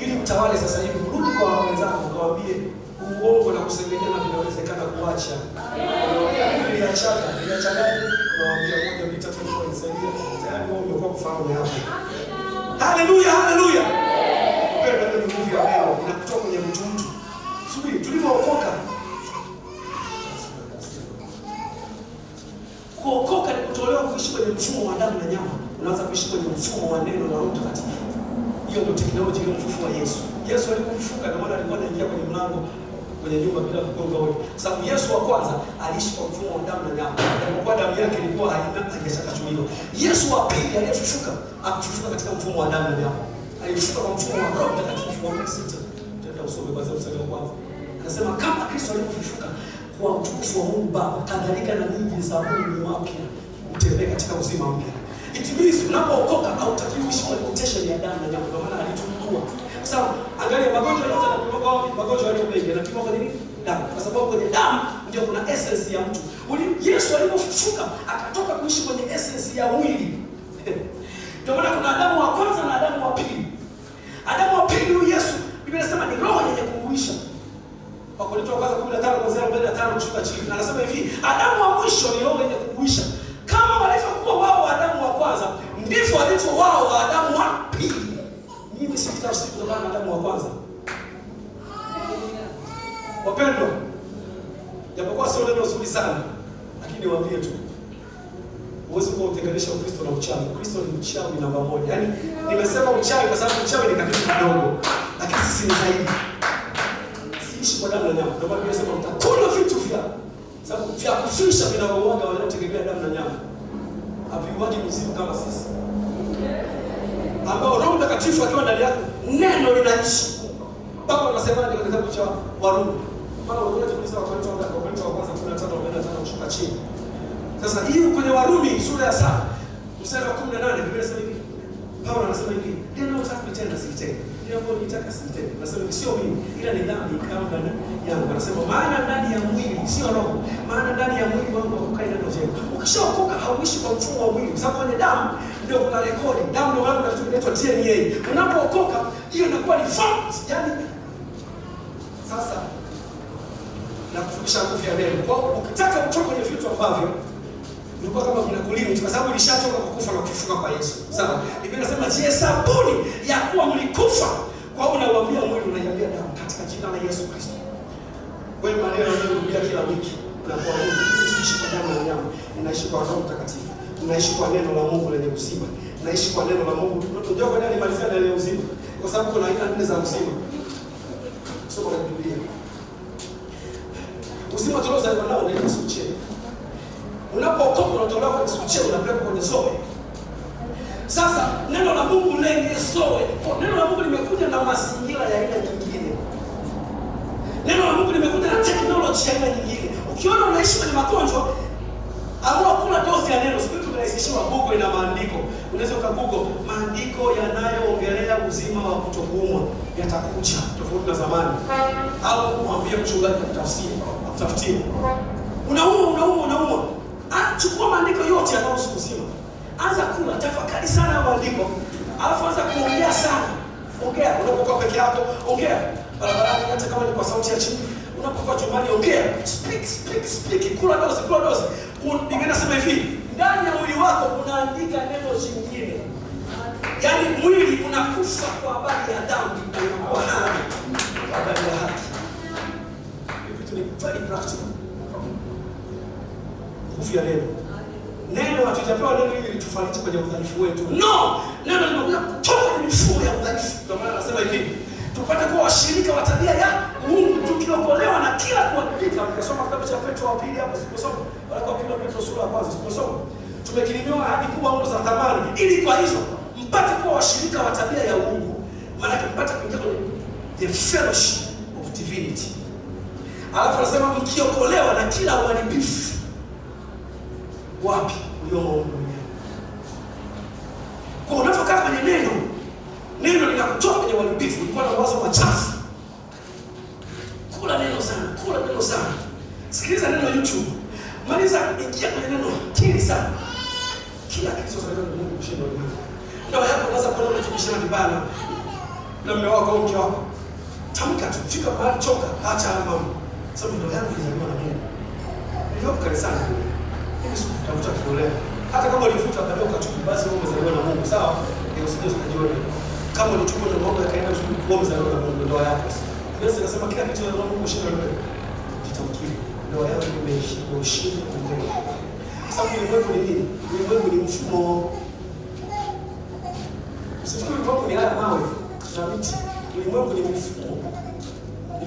Ili mtawale sasa hivi, rudi kwa wenzako ukawaambie uongo na kusengenya vinawezekana kuacha. Niliachagaje? Nawaambia moja mbili tatu nne nisaidia. Tayari wewe umekuwa mfalme hapo. Haleluya, haleluya. Upendo ni nguvu ya leo inakutoka kwenye mtu. Subiri, tulipookoka. Kuokoka ni kutolewa kuishi kwenye mfumo wa damu na nyama. Unaanza kuishi kwenye mfumo wa neno na Roho Mtakatifu. Hiyo ndio teknolojia ya ufufuo wa Yesu. Yesu alipofufuka na maana alikuwa anaingia kwenye mlango kwenye nyumba bila kugonga hodi. Sababu Yesu wa kwanza aliishi kwa mfumo wa damu na nyama. Kwa damu yake ilikuwa haijashakachuliwa. Yesu wa pili aliyefufuka, akufufuka katika mfumo wa damu na nyama. Alifufuka kwa mfumo wa Roho Mtakatifu wa Kristo. Tenda usome kwanza mstari wa kwanza. Anasema kama Kristo alipofufuka kwa utukufu wa Mungu Baba, kadhalika na ninyi zabuni wake mtembee katika uzima mpya. It means unapookoka hautakiwi kuishi kwa limitation ya damu na nyama. Kwa maana alichukua. Sasa angalia magonjwa yote yanapimwa wapi? Magonjwa yale mengi yanapimwa kwenye nini? Damu. Kwa sababu kwenye damu ndio kuna essence ya mtu. Yesu alipofufuka akatoka kuishi kwenye essence ya mwili. Ndio maana kuna Adamu wa kwanza na Adamu wa pili. Adamu wa pili huyu Yesu, Biblia inasema ni roho yenye kuhuisha. Wakorintho wa kwanza 15 kuanzia 45 kushuka chini. Anasema hivi, Adamu wa mwisho ni roho yenye kuhuisha. Kama walivyokuwa wao wa Adamu wa kwanza, ndivyo walivyo wao wa Adamu wa pili. Mimi sikitafsiri kutokana na Adamu wa kwanza. Wapendwa, japokuwa sio neno zuri sana, lakini niwaambie tu. Huwezi kutenganisha Ukristo na uchawi. Ukristo ni uchawi namba moja. Yaani nimesema uchawi kwa sababu uchawi ni kitu kidogo, lakini sisi ni zaidi. Siishi kwa damu na nyama. Ndio maana nimesema mtakula vitu vya sababu vya kufisha vinavyowaga wanaotegemea damu na nyama. Haviwaji mizimu kama sisi. Ambao Roho Mtakatifu akiwa ndani yako, neno linaishi. Baba anasema katika kitabu cha Warumi. Maana Warumi tunasema Wakorintho wa kwanza 15:45 kushuka chini. Sasa hiyo kwenye Warumi sura ya 7 mstari wa 18 Biblia inasema hivi. Paulo anasema hivi, ndio nataka kutenda sitende. Ndio ambapo nitaka sitende. Nasema sio mimi, ila ni dhambi ikawa ndani yangu. Anasema maana ndani ya mwili sio roho. Maana ndani ya mwili wangu ukae neno jema. Ukishaokoka hauishi kwa mfumo wa mwili. Sababu kwenye damu ndio kuna rekodi. Damu ndio watu wanaitwa DNA. Unapookoka hiyo inakuwa ni fact. Yaani sasa na kufundisha nguvu ya neno. Kwa ukitaka utoke kwenye vitu ambavyo ulikuwa kama vinakulimu kwa sababu ulishatoka kwa kufa na kufufuka kwa Yesu. Sawa? Biblia inasema jihesabuni ya kuwa mlikufa. Kwa hiyo unawaambia mwili unaiambia damu katika jina la Yesu Kristo. Wewe maneno unayorudia kila wiki unakuwa Mungu. Usiishi kwa damu na nyama. Unaishi kwa Roho Mtakatifu. Unaishi kwa neno la Mungu lenye uzima. Unaishi kwa neno la Mungu. Unajua kwa nini alimalizia na lenye uzima? Kwa sababu kuna aina nne za uzima. Soma la Biblia. Uzima tunaozaliwa nao unaitwa suche. Unapookoka unatolewa kwenye suche unapelekwa kwenye zoe. Sasa neno la Mungu lenye zoe. Neno la Mungu limekuja na mazingira ya aina nyingine. Neno la Mungu limekuja na teknolojia ya aina nyingine. Ukiona unaishi kwenye magonjwa, amua kuna dozi ya neno. Siku tunarahisishiwa Google ina maandiko. Unaweza ukagoogle maandiko yanayoongelea uzima wa kutokuumwa yatakuja tofauti na zamani. Au kumwambia mchungaji kutafutie. Unaumwa. Chukua maandiko yote yanayohusu uzima. Anza kula, tafakari sana maandiko. Alafu anza kuongea sana. Ongea, unapokuwa peke yako, ongea. Barabarani hata kama ni kwa sauti ya chini. Unapokuwa chumbani ongea. Speak. Kula dozi. Biblia inasema hivi, ndani ya mwili wako unaandika neno jingine. Yaani mwili unakufa kwa habari ya dhambi na unakuwa hai kwa habari ya haki. Hivi vitu ni very practical. Nguvu ya neno. Neno hatujapewa neno ili tufariji kwenye udhaifu wetu. No, neno linakuja kutoka kwenye mifumo ya udhaifu. Ndio maana anasema hivi, tupate kuwa washirika wa tabia ya Mungu, tukiokolewa na kila kuadilika. Nikasoma kitabu cha Petro wa pili hapo, sikusoma. Wala kwa Petro sura ya kwanza sikusoma. Tumekirimiwa ahadi kubwa mno za thamani, ili kwa hizo mpate kuwa washirika wa tabia ya Mungu. Maana mpate kuingia kwenye the fellowship of divinity. Alafu anasema mkiokolewa na kila uharibifu. Wapi? Uliomo duniani. Kwa unapokaa kwenye neno, neno linakutoa kwenye uharibifu. Ulikuwa na mawazo machafu, kula neno sana, kula neno sana. Sikiliza neno YouTube. Maliza, ingia kwenye neno, kili sana. Kila kitu sasa ndio Mungu kushinda wewe. Ndio hapo unaweza kuona unajibishana vibaya na mume wako au mke wako. Tamka tu, fika mahali choka, acha haya mambo. Sababu ndio yangu ilizaliwa na Mungu. Ndio kanisani. Hivi siku tafuta kuolewa. Hata kama ulifuta baadaye ukachuku, basi wewe umezaliwa na Mungu, sawa? Ndio usije ukajiona. Kama ulichukua na mambo yakaenda tu kwa umezaliwa na Mungu, ndio yako. Yesu anasema kila kitu na Mungu kushinda wewe. Jitamkie. Ndio yangu imeishi kwa ushindi wa Mungu. Sababu ulimwengu ni nini? Ulimwengu ni mfumo. Usifikiri ulimwengu ni haya mawe na miti. Ulimwengu ni mfumo.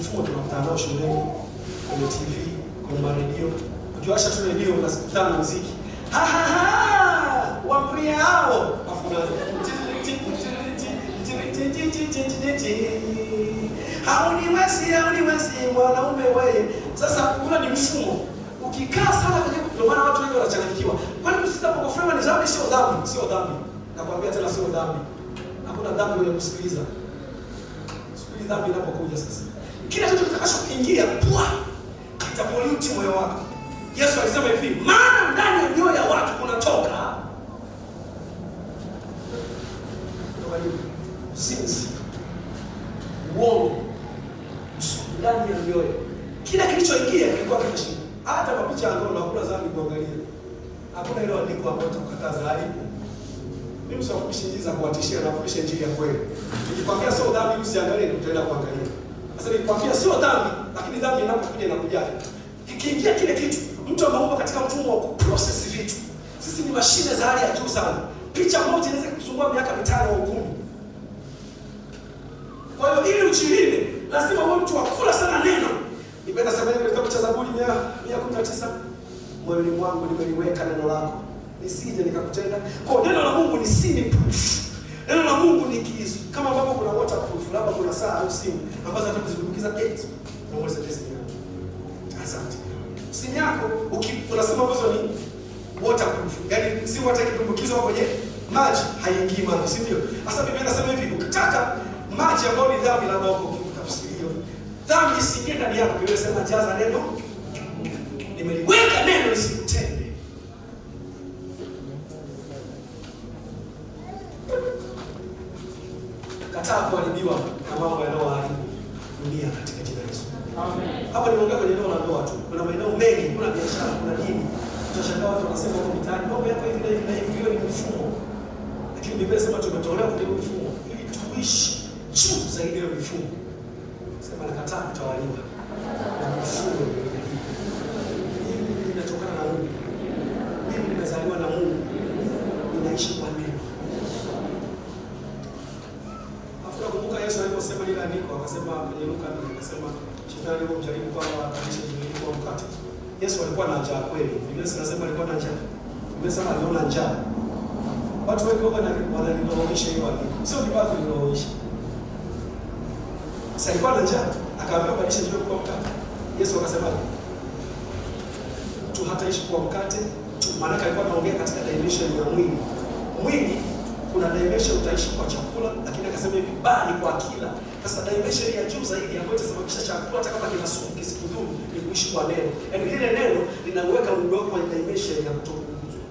Mfumo tunakutana nao shuleni, kwenye TV, kwenye maredio. Ukiwasha tu redio unasikiliza muziki. Ha ha ha! Wambia hao. Afuna. Hauniwezi mwanaume wewe. Sasa ule ni mfumo. Ukikaa sana kwenye, ndio maana watu wengi wanachanganyikiwa. Kwani kusita Bongo Flava ni dhambi? Sio dhambi, sio dhambi. Nakwambia tena sio dhambi. Hakuna dhambi ya kusikiliza. Sikiliza dhambi inapokuja sasa. Kila kitu kitakachoingia pwa kitapollute moyo wako. Yesu alisema hivi, maana ndani ya mioyo ya watu kunatoka uzinzi, uongo, ndani ya mioyo. Kila kilichoingia kilikuwa kimeshinda. Hata mapicha ya ngono hakuna dhambi kuangalia. Hakuna ile andiko ambalo tutakataza haipo. Mimi sio kushindiza kuwatishia na kufundisha injili ya kweli. Nikikwambia sio dhambi usiangalie, utaenda kuangalia. Sasa nikwambia sio dhambi, lakini dhambi inapokuja inakujaje? Ikiingia kile kitu, mtu ameumba katika mfumo wa kuprocess vitu. Sisi ni mashine za hali ya juu sana. Picha moja inaweza kukusumbua miaka 5 au 10. Kwa hiyo ili uchilinde, lazima uwe mtu wa kula sana neno. Nipenda sema hivi katika kitabu cha Zaburi 119, moyoni mwangu nimeliweka neno lako, nisije nikakutenda. Kwa neno la Mungu ni sin proof. Neno la Mungu ni kizu. Kama ambavyo kuna waterproof, labda kuna saa au simu ambazo hata kuzungukiza gate na uweze tesi yako. Asante. Simu yako unasema ambazo ni waterproof. Yaani simu hata ikidumbukizwa kwenye maji haingii maji, si ndio? Sasa Biblia inasema hivi, ukitaka maji ambayo ni dhambi labda huko ukitafsiri hiyo. Dhambi isiingie ndani yako, Biblia inasema jaza neno. Nimeliweka neno lisikutende. Kataa kuharibiwa na mambo yanayoharibu dunia katika jina la Yesu. Amen. Hapa nimeongea kwenye eneo la ndoa tu. Kuna maeneo mengi, kuna biashara, kuna dini. Utashangaa watu wanasema huko mitaani, mambo yako hivi na hivi na hivi, hiyo ni mfumo. Lakini Biblia inasema tumetolewa kwenye mfumo ili tuishi juu zaidi ya mifumo. Sema nakataa kutawaliwa na mfumo. Mimi ninatokana na Mungu. Mimi nimezaliwa na Mungu. Ninaishi kwa neno. Nakumbuka Yesu aliposema ile andiko, akasema kwenye Luka akasema shetani alimjaribu kwamba atakisha jini kwa mkate. Yesu alikuwa na njaa kweli. Biblia inasema alikuwa na njaa. Biblia inasema aliona njaa. Watu wengi wanaliloisha hiyo andiko. Sio kibao liloisha. Sasa alikuwa na njaa, akaambia badilisha jini kwa mkate. Yesu akasema mtu hataishi kwa mkate tu, maana alikuwa anaongea katika dimension ya mwili. Mwili kuna dimension utaishi kwa chakula, lakini akasema hivi bali kwa kila. Sasa dimension ya juu zaidi ambayo itasababisha chakula hata kama kina sumu kisikudhuru ni kuishi kwa neno. Yaani lile neno linaweka mwili wako kwenye dimension ya kutokuuzwa.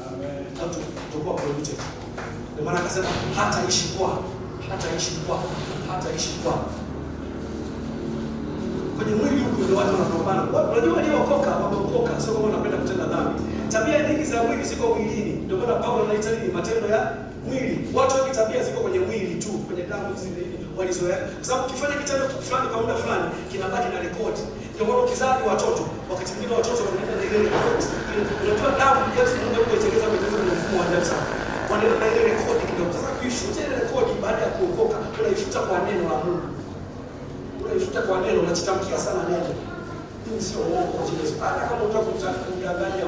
Amen. Hata kutokuwa polluted. Ndio maana akasema hataishi kwa. Kwenye mwili huko ndio watu wanapambana. Unajua waliokoka wameokoka, sio kama wanapenda kutenda dhambi. Tabia nyingi za mwili ziko mwilini. Ndio maana Paulo anaita nini? Matendo ya mwili. Watu wengi tabia ziko kwenye mwili tu, kwenye damu zile walizoea. Kwa sababu ukifanya kitendo fulani kwa muda fulani kinabaki na rekodi. Ndio maana ukizaa watoto, wakati mwingine watoto wanaenda na ile rekodi. Unajua damu Yesu ndio mfumo wa ajabu sana. Wanaenda na ile rekodi kidogo. Sasa kuifuta ile rekodi baada ya kuokoka, unaifuta kwa neno la Mungu. Unaifuta kwa neno, unachitamkia sana neno. Hii sio uongo kwa Yesu. Hata kama unataka kumdanganya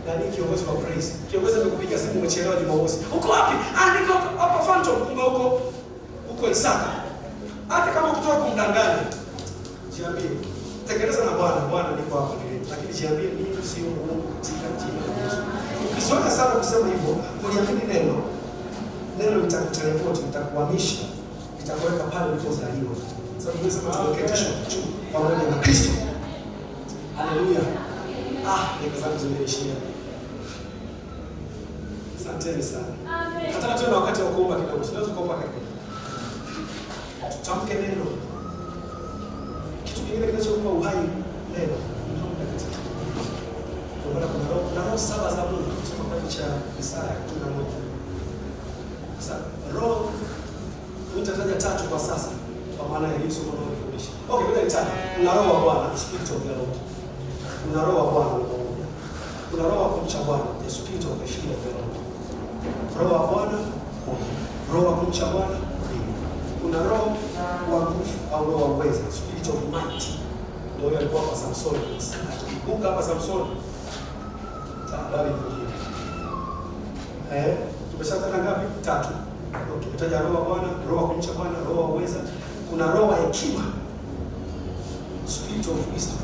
nani kiongozi wa praise. Kiongozi amekupigia simu umechelewa Jumamosi. Uko wapi? Niko hapa Phantom, kumbe uko Isaka. Hata kama ukitoka kumdanganya, jiambie, tekeleza na Bwana niko hapa milele. Lakini jiambie mimi sio Mungu katika jina la Yesu. Ukizoea sana kusema hivyo, kuliamini neno litakuteleport, litakuhamisha, litakuweka pale ulipozaliwa. Sababu unasema tumeketishwa pamoja na Kristo. Haleluya. Niko zangu zimeishia. Asanteni sana. Amen. Hata tuwe na wakati wa kuomba kidogo. Tunaweza kuomba kidogo. Tutamke neno. Kitu kingine kinachokupa uhai neno. Kuna roho saba za Mungu. Kusoma kitabu cha Isaya 11. Sasa roho nitataja 3 kwa sasa. Kwa maana ya Yesu mwana kufundisha. Okay, bila itani. Kuna roho wa Bwana, spirit of the Lord. Kuna roho wa Bwana mmoja. Kuna roho wa kumcha Bwana, the spirit of the fear of the Lord. Roho wa Bwana, roho wa kumcha Bwana. Kuna roho wa nguvu au roho wa uwezo, spirit of might. Ndio alikuwa kwa Samson. Akibuka hapa Samson. Habari nyingine. Tumeshataja ngapi? 3. Tumetaja roho wa Bwana, roho wa kumcha Bwana, roho wa uwezo. Kuna roho wa hekima, spirit of wisdom.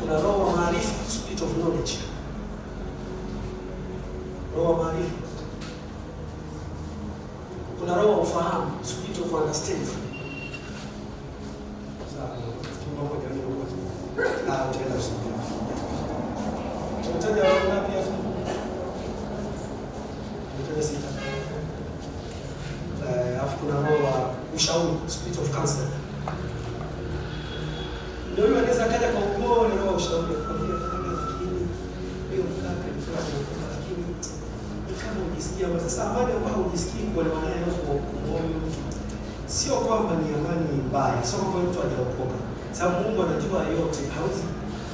Kuna roho wa maarifa, spirit of knowledge. Roho wa maarifa. Kuna roho wa ufahamu, spirit of understanding. Utaenda usiku. Tumetaja roho ngapi hapo? Tumetaja 6. Alafu kuna roho wa ushauri, spirit of counsel. Ndio yule anaweza kaja kwa upole, roho wa ushauri, akwambia lakini hiyo kaka ni fulani, lakini kama unisikia sasa amani ambayo ujisikii kuelewa naye huko moyo, sio kwamba ni amani mbaya, sio kwamba mtu hajaokoka. Sababu Mungu anajua yote,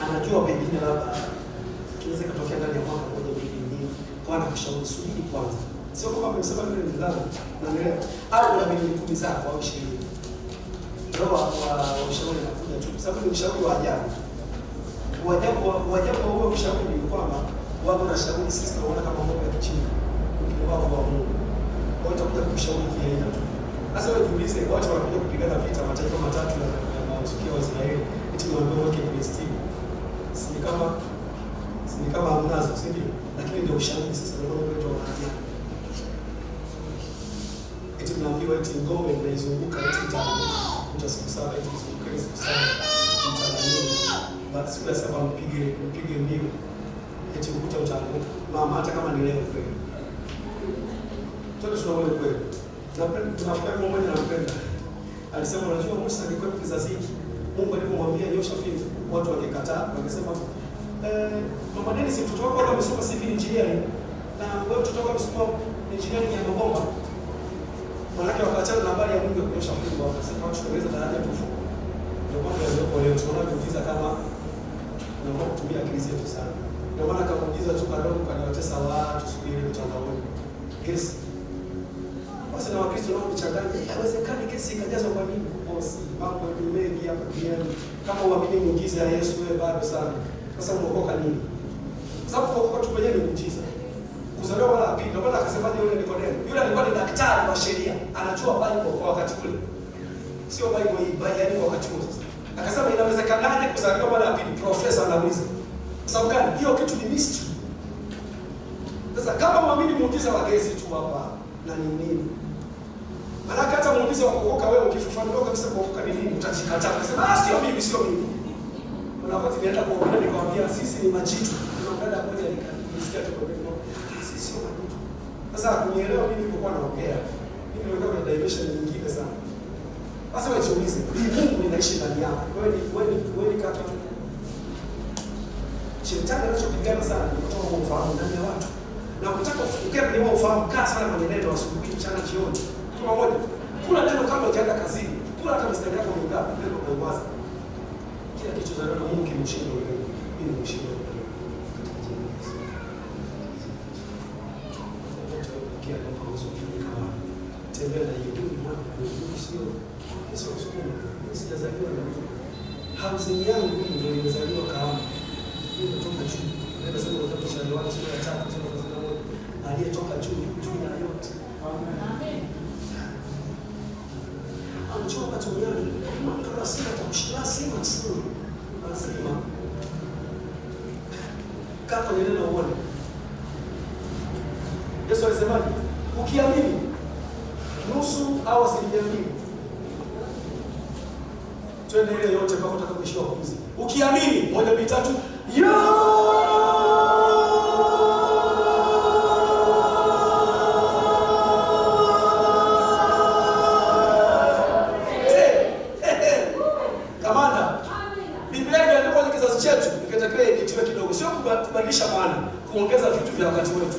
anajua pengine labda kiweze kutokea ndani ya mwaka mmoja mbili kwa anakushauri subiri kwanza. Sio kwamba amesema vile ni dhambi, unaelewa? Au una milioni 10 zako au 20. Roho wa ushauri unakuja tu, sababu ni ushauri wa ajabu. Wajabu wa ushauri ni kwamba wao wanashauri sisi tunaona kama mambo ya kichini. Ukiwapo wa Mungu. Wao watakuja kushauri kiaina tu. Sasa wewe jiulize, watu wanakuja kupigana vita mataifa matatu ya masukia wa Israeli, eti waambie wake Palestina. Si kama hamnazo, si ndio? Lakini ndio ushauri sasa ndio wetu wa Kenya. Eti tunaambiwa eti ngome inaizunguka eti siku saba eti siku saba mtanani. Basi siku ya saba mpige mbio. Eti ukuta utaanguka. Mama hata kama ni leo kweli. Tunaona tunaona kweli. Tunafikiri mmoja anampenda. Alisema unajua Musa alikuwa kizazi hiki. Mungu alipomwambia nyosha fimbo, watu wakikataa, wakasema mama nini si mtoto wako amesoma civil engineering na wewe mtoto wako amesoma engineering ya mabomba. Wanawake wakaachana na habari ya Mungu kunyosha fimbo, wakasema watu tunaweza daraja tufu. Ndio mambo yaliyopo leo tunaona kuuliza kama tunaomba kutumia akili zetu sana. Ndio maana kamuuliza tu kadogo kaniwatesa watu subiri mtandaoni. Yes. Basi na Wakristo nao mchanganye. Haiwezekani kesi ikajazwa kwa nini? Bosi, mambo ni mengi hapa duniani. Kama uamini muujiza ya Yesu wewe bado sana. Sasa unaokoka nini? Sababu kuokoka tu kwenye ni muujiza. Kuzaliwa mara ya pili, ndio maana akasemaje yule Nikodemo? Yule alikuwa ni daktari wa sheria, anajua Bible kwa wakati ule. Sio Bible hii, bali yani kwa wakati ule. Akasema inawezekanaje kuzaliwa mara ya pili? Profesa anauliza. Sababu gani? Hiyo kitu ni mystery. Sasa kama muamini muujiza wa gesi tu hapa na ni nini? Maana hata muujiza wa kuokoka wewe ukifafanua kabisa kuokoka ni nini, utajikataa. Unasema sio mimi, sio mimi. Kuna wakati nienda kuokoka nikamwambia sisi ni majitu. Kuna dada mmoja nikamsikia tu kwa sisi sio majitu. Sasa kunielewa mimi nilipokuwa naongea. Mimi nilikuwa kwenye dimension nyingine sana. Sasa wewe jiulize, Mungu ninaishi ndani yako. Wewe ni kata. Shetani anachopigana sana ni kutoa ufahamu ndani ya watu. Na ukitaka kufikia kwenye ufahamu, kaa sana kwenye neno asubuhi, mchana, jioni. Kwa moja. Kula neno kabla hujaenda kazini. Kula hata mstari yako mingapi neno kwa wazi. Kila kilichozaliwa na Mungu kimshinda ulimwengu. Mimi ni mshindi katika jina la Yesu. Kia kwa Yesu kama tembea na hiyo ndio mwana sio kusukuma. Sijazaliwa na Mungu. Hamsini yangu ndio nimezaliwa kama. Mimi kutoka juu. Nenda sema utapisha ni watu sura ya 3 sura ya 1. Aliyetoka juu ya yote. Amen. Anchoka tunyani. Kama sina takushia sima sura. Lazima kaa kwenye neno uone. Yesu alisemaje? Ukiamini nusu au asilimia 2. Twende ile yote mpaka utakapoishiwa pumzi. Ukiamini 1 2 3 kubadilisha maana, kuongeza vitu vya wakati wetu.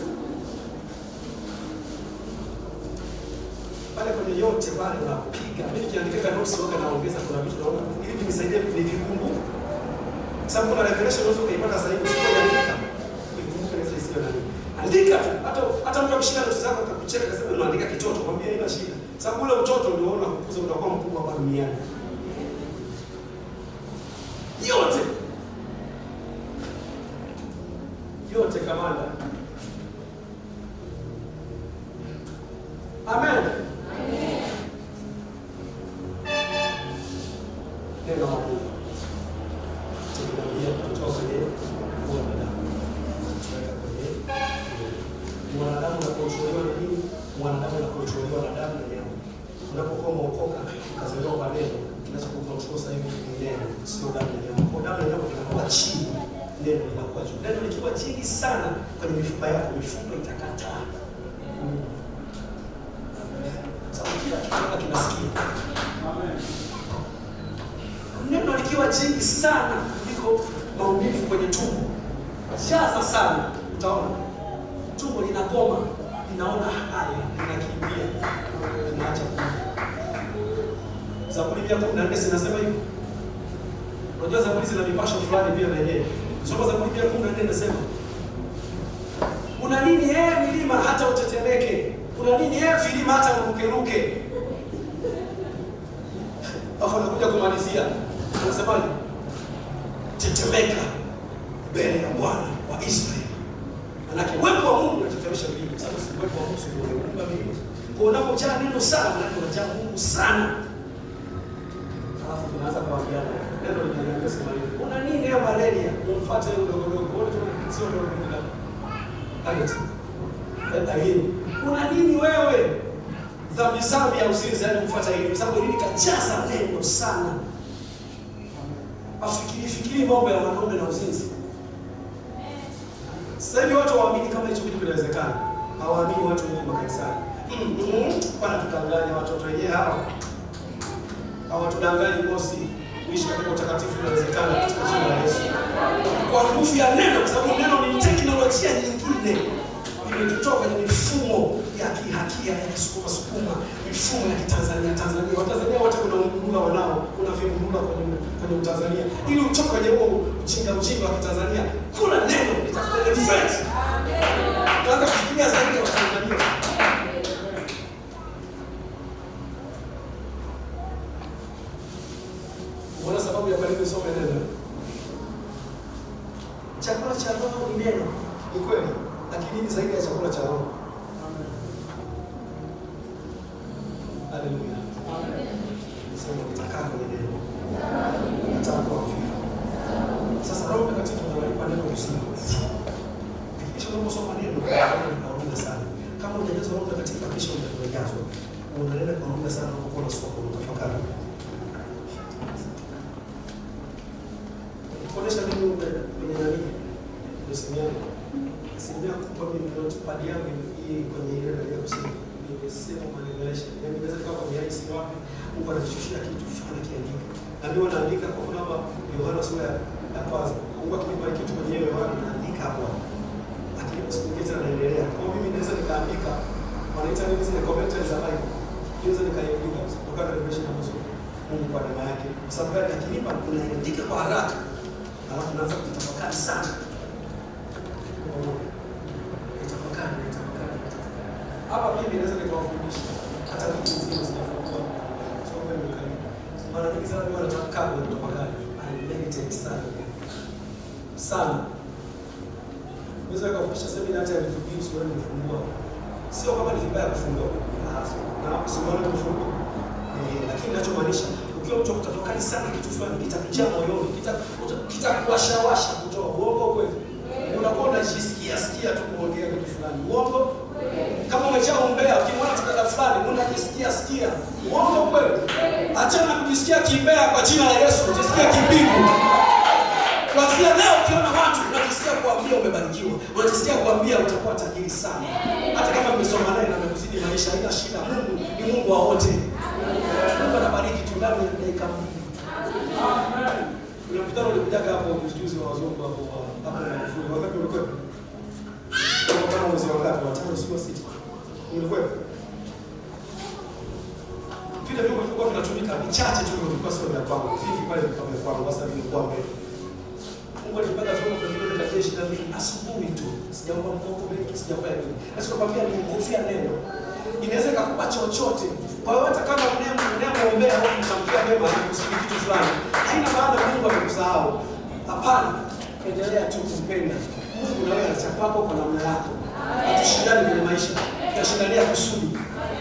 Pale kwenye yote pale unapiga. Mimi nikiandika notes wanga naongeza kuna vitu naona ili nisaidie nivikumbuke. Sababu kuna revelation unaweza kuipata sasa hivi sio kuandika. Nikumbuke ile sio nani. Andika tu. Hata mtu akishika notes zako akakucheka akasema unaandika kitoto, mwambie haina shida. Sababu ule utoto ndio unaona kukuza utakuwa mkubwa hapa duniani. Yote kamanda. Amen. Amen. Neno la Mungu. Tunaambia kutoka kwenye mwanadamu. Tunaweka kwenye mwanadamu na kuchukuliwa na nini? Mwanadamu na kuchukuliwa na damu na nyama. Unapokuwa umeokoka, ukazaliwa kwa neno, kinachokukontrol sasa hivi ni neno, sio damu na nyama. Kwa damu na nyama inakuwa chini. Neno linakuwa juu. Neno likiwa chini sana kwenye mifupa yako, mifupa itakataa. Sababu kila kitu kinasikia. Amen. Neno likiwa chini sana kuliko maumivu kwenye tumbo, jaza sana, utaona tumbo linagoma, linaona haya, linakimbia, linaacha kula. Zaburi 114 zinasema hivi. Unajua Zaburi zina mipasho fulani pia na yenyewe. Soma Zaburi 114 inasema, una nini milima hata utetemeke? Una nini vilima hata urukeruke? Afa anakuja kumalizia. Anasemaje? Tetemeka mbele ya Bwana wa Israeli. Manake uwepo wa Mungu unatetemesha milima. Sababu si uwepo wa Mungu ndio unaumba milima. Kwa unapojaa neno sana, manake unajaa Mungu sana. Alafu tunaanza kuambiana. Neno linaniambia sema hivi. Una nini malaria? Umfuate yule dogo. Wote sio ndio ndio. Alex. Una nini wewe? Dhambi ya uzinzi yani kufuata hili. Sababu nini kajaza neno sana. Afikiri mambo ya wanaume na uzinzi. Sasa hivi watu waamini kama hicho kitu kinawezekana. Hawaamini watu wengi makanisani. Wanatudanganya watoto wenyewe hawa. Hawatudanganya bosi. Kuishi katika utakatifu inawezekana katika jina la Yesu. Kwa nguvu ya neno, kwa sababu neno ni teknolojia nyingine. Imetutoa kwenye mifumo ya kihakia ya sukuma, mifumo ya Tanzania. Watanzania wote kuna mgundula wanao, kuna vimgundula kwenye Tanzania. Ili utoke kwenye huo ujinga wa Tanzania, kuna neno litakuelevate. Amen. Tuanze kufikiria zaidi wa Tanzania. Mbona sababu ya karibu some neno? Chakula cha roho ni neno. Ni kweli. Lakini ni zaidi ya chakula cha roho. Amen. Haleluya. Amen. Sema nitakaa kwenye neno. Nitakuwa vivu. Sasa Roho Mtakatifu analipa neno usiku. Kisha unaposoma neno unaona sana. Kama unajazwa Roho Mtakatifu kisha unajazwa. Unaenda kwa muda sana unapokuwa unasoma kwa tafakari. Kuonesha nini kwenye nani? Usinyane. Asilimia kubwa mimi ndio padi yangu hii kwenye ile ndio kusema nimesema manipulation. Yaani naweza kama kwa yai si wapi Mungu anashushia kitu fulani kiandika. Na ndio wanaandika kwa mfano Yohana sura ya kwanza. Mungu akinipa kitu kwenye hiyo Yohana anaandika hapo. Lakini usiongeze anaendelea. Kwa mimi naweza nikaandika wanaita nini zile commentaries za Bible. Naweza nikaandika kutoka na revelation ya Mungu. Mungu kwa neema yake. Kwa sababu gani? Akinipa kunaandika kwa haraka. Alafu naanza kutafakari sana. Nitafakari. Hapa mimi naweza nikawafundisha hata vitu vingine zinafundishwa. So wewe karibu. Mara nyingi sana mimi nataka kutafakari. I meditate sana. Naweza kufundisha semina hata ya vitu vingi sio nifungua. Sio kama ni vibaya kufungua. Na usione kufungua. Lakini ninachomaanisha ukiwa mtu kutafakari sana kitu fulani kitakujia moyoni, kitakuwashawasha kutoa uongo kweli. Unakuwa unajisikia tu kuongea kitu fulani. Uongo? Kama umejaa umbea, ukimwona tukada fulani unajisikia uongo kweli. Achana kujisikia kimbea kwa jina la Yesu, jisikia kimbingu. Kuanzia leo ukiona watu unajisikia kuambia umebarikiwa, unajisikia kuambia utakuwa tajiri sana. Hata kama umesoma naye na umekuzidi maisha, haina shida. Mungu ni Mungu wa wote. Mungu anabariki tu ndani ya dakika mbili. Amen. Kuna mkutano ulikujaga hapo juzi wa wazungu hapo na mafundi. Wakati ulikuwa kama mwezi wa ngapi? Wa 5 sio 6. Ulikuwa vile vile vilikuwa vinatumika vichache tu vilikuwa sio vya kwangu. Vipi pale vilikuwa vya kwangu sasa vilikuwa mbele. Mungu alipanga vyombo vya vile vya jeshi na mimi asubuhi tu. Sijaomba mkopo benki, sijafanya nini. Sasa nakwambia ni nguvu ya neno. Inaweza kukupa chochote. Kwa hiyo hata kama unamuombea au kumshamkia mema na kusudi kitu fulani, haina maana Mungu amekusahau. Hapana. Endelea tu kumpenda. Mungu na wewe anachapako kwa namna yako. Hatushindani kwenye maisha. Tunashindania kusudi.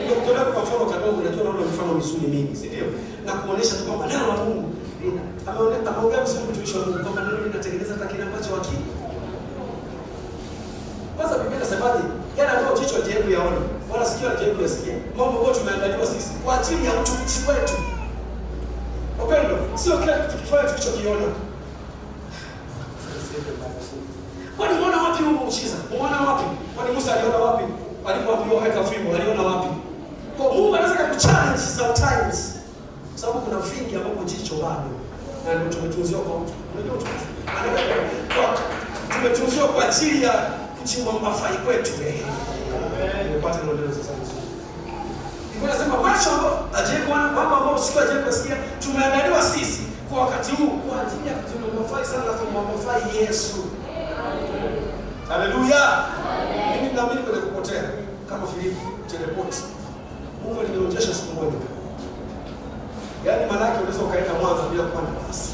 Ndio kutolea kwa mfano kadogo unajua naona mfano mizuri mingi, si ndio? Na kuonesha tu kwamba neno la Mungu ameongea vizuri mtumishi wa Mungu kwamba neno linatengeneza hata kile ambacho akili. Kwanza Biblia inasemaje? Yale ambayo jicho halijawahi yaona, wala sikio halijawahi kusikia. Mambo yote tumeandaliwa sisi kwa ajili ya utukufu wetu. Upendo, sio kila kitu kifanye tukichokiona. Kwani unaona wapi huko mchiza? Unaona wapi? Kwani Musa aliona wapi? Alipoambiwa weka fimbo, aliona wapi? Kwa Mungu anaweza kuchallenge sometimes. Sababu kuna vingi ambapo jicho bado. Na ndio tumetunziwa kwa mtu. Unajua tumetunziwa kwa ajili ya kuchimba mafai kwetu. Nimepata ndio sasa. Biblia inasema macho ajaye kuona mambo ambayo sio ajaye kusikia tumeandaliwa sisi kwa wakati huu kwa ajili ya kuchimba mafai sana kwa mafai Yesu. Haleluya. Mimi naamini kwenye kupotea kama Filipo teleport. Mungu alinionyesha siku moja. Yaani maana yake unaweza ukaenda Mwanza bila kupanda basi.